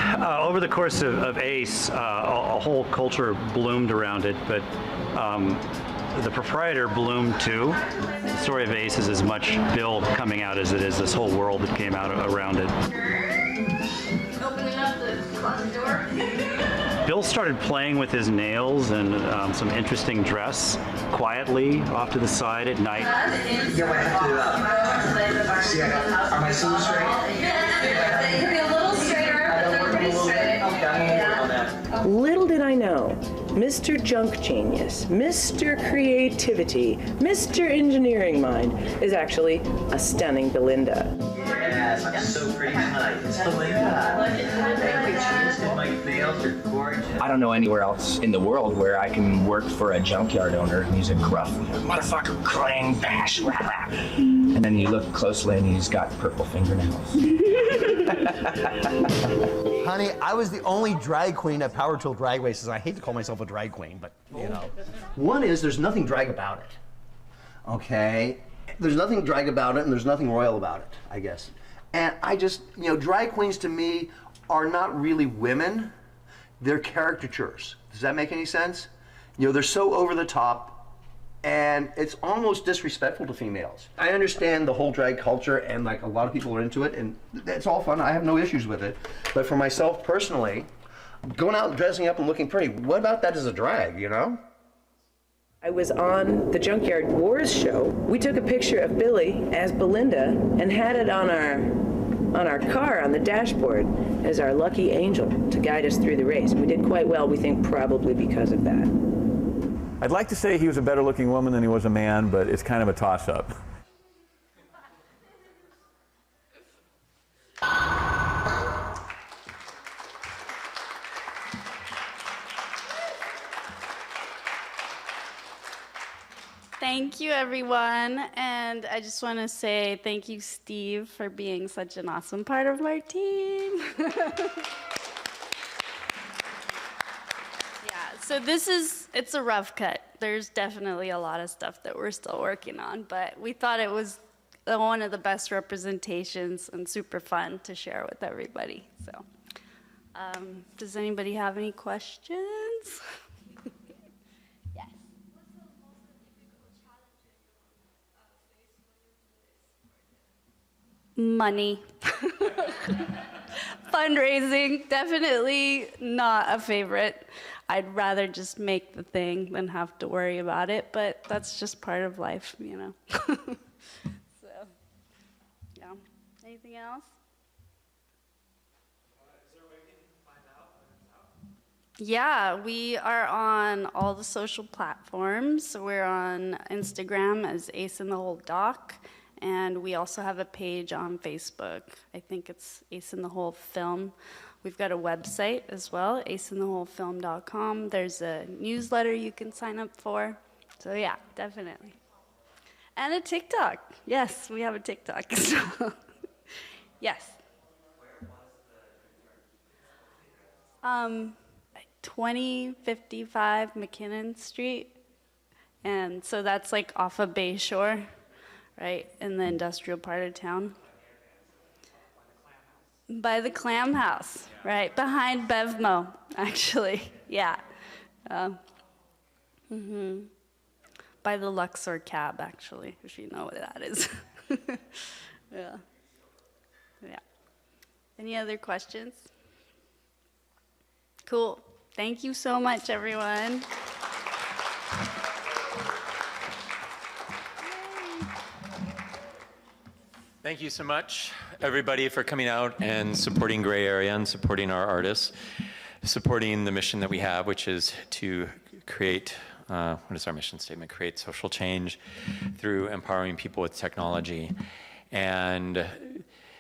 over the course of ACE, a whole culture bloomed around it, but the proprietor bloomed too. The story of ACE is as much Bill coming out as it is this whole world that came out around it. Opening up the closet door. Bill started playing with his nails and some interesting dress quietly off to the side at night. Yeah, I have to see, are my sleeves straight? It could be a little straighter, but they're pretty straight. Little did I know, Mr. Junk Genius, Mr. Creativity, Mr. Engineering Mind is actually a stunning Belinda. Yes, I'm so pretty tonight. It's Belinda. Thank you, Jesus. My nails are gorgeous. I don't know anywhere else in the world where I can work for a junkyard owner and he's a gruff motherfucker, clang, bash, rah, rah. And then you look closely and he's got purple fingernails. Honey, I was the only drag queen at Power Tool Drag Races. I hate to call myself a drag queen, but you know. One is there's nothing drag about it. Okay? There's nothing drag about it and there's nothing royal about it, I guess. And I just, you know, drag queens to me are not really women. They're caricatures. Does that make any sense? You know, they're so over the top and it's almost disrespectful to females. I understand the whole drag culture and like a lot of people are into it and it's all fun. I have no issues with it. But for myself personally, going out and dressing up and looking pretty, what about that as a drag, you know? I was on the Junkyard Wars show. We took a picture of Billy as Belinda and had it on our car on the dashboard as our lucky angel to guide us through the race. And we did quite well, we think, probably because of that. I'd like to say he was a better looking woman than he was a man, but it's kind of a toss-up. Thank you, everyone. And I just want to say thank you, Steve, for being such an awesome part of our team. So it's a rough cut. There's definitely a lot of stuff that we're still working on, but we thought it was one of the best representations and super fun to share with everybody. So, does anybody have any questions? Yes. Money. Fundraising, definitely not a favorite. I'd rather just make the thing than have to worry about it, but that's just part of life, you know. So, yeah. Anything else? Is there a way we can find out when it's out? Yeah, we are on all the social platforms. We're on Instagram as Ace in the Hole Doc, and we also have a page on Facebook. I think it's Ace in the Hole Film. We've got a website as well, aceinthewholefilm.com. There's a newsletter you can sign up for. So yeah, definitely. And a TikTok. Yes, we have a TikTok. So, yes. 2055 McKinnon Street. And so that's like off of Bay Shore, right, in the industrial part of town. By the Clam House, right, behind Bevmo, actually, yeah. By the Luxor cab, actually, if you know what that is. Yeah. Yeah. Any other questions? Cool. Thank you so much, everyone. Thank you so much, everybody, for coming out and supporting Gray Area and supporting our artists, supporting the mission that we have, which is to create, what is our mission statement? Create social change through empowering people with technology. And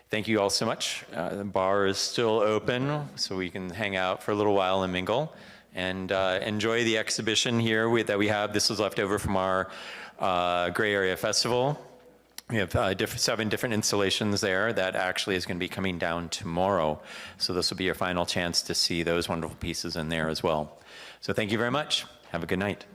thank you all so much. The bar is still open, so we can hang out for a little while and mingle. And enjoy the exhibition here that we have. This was left over from our Gray Area Festival. We have 7 different installations there that actually is going to be coming down tomorrow. So this will be your final chance to see those wonderful pieces in there as well. So thank you very much. Have a good night.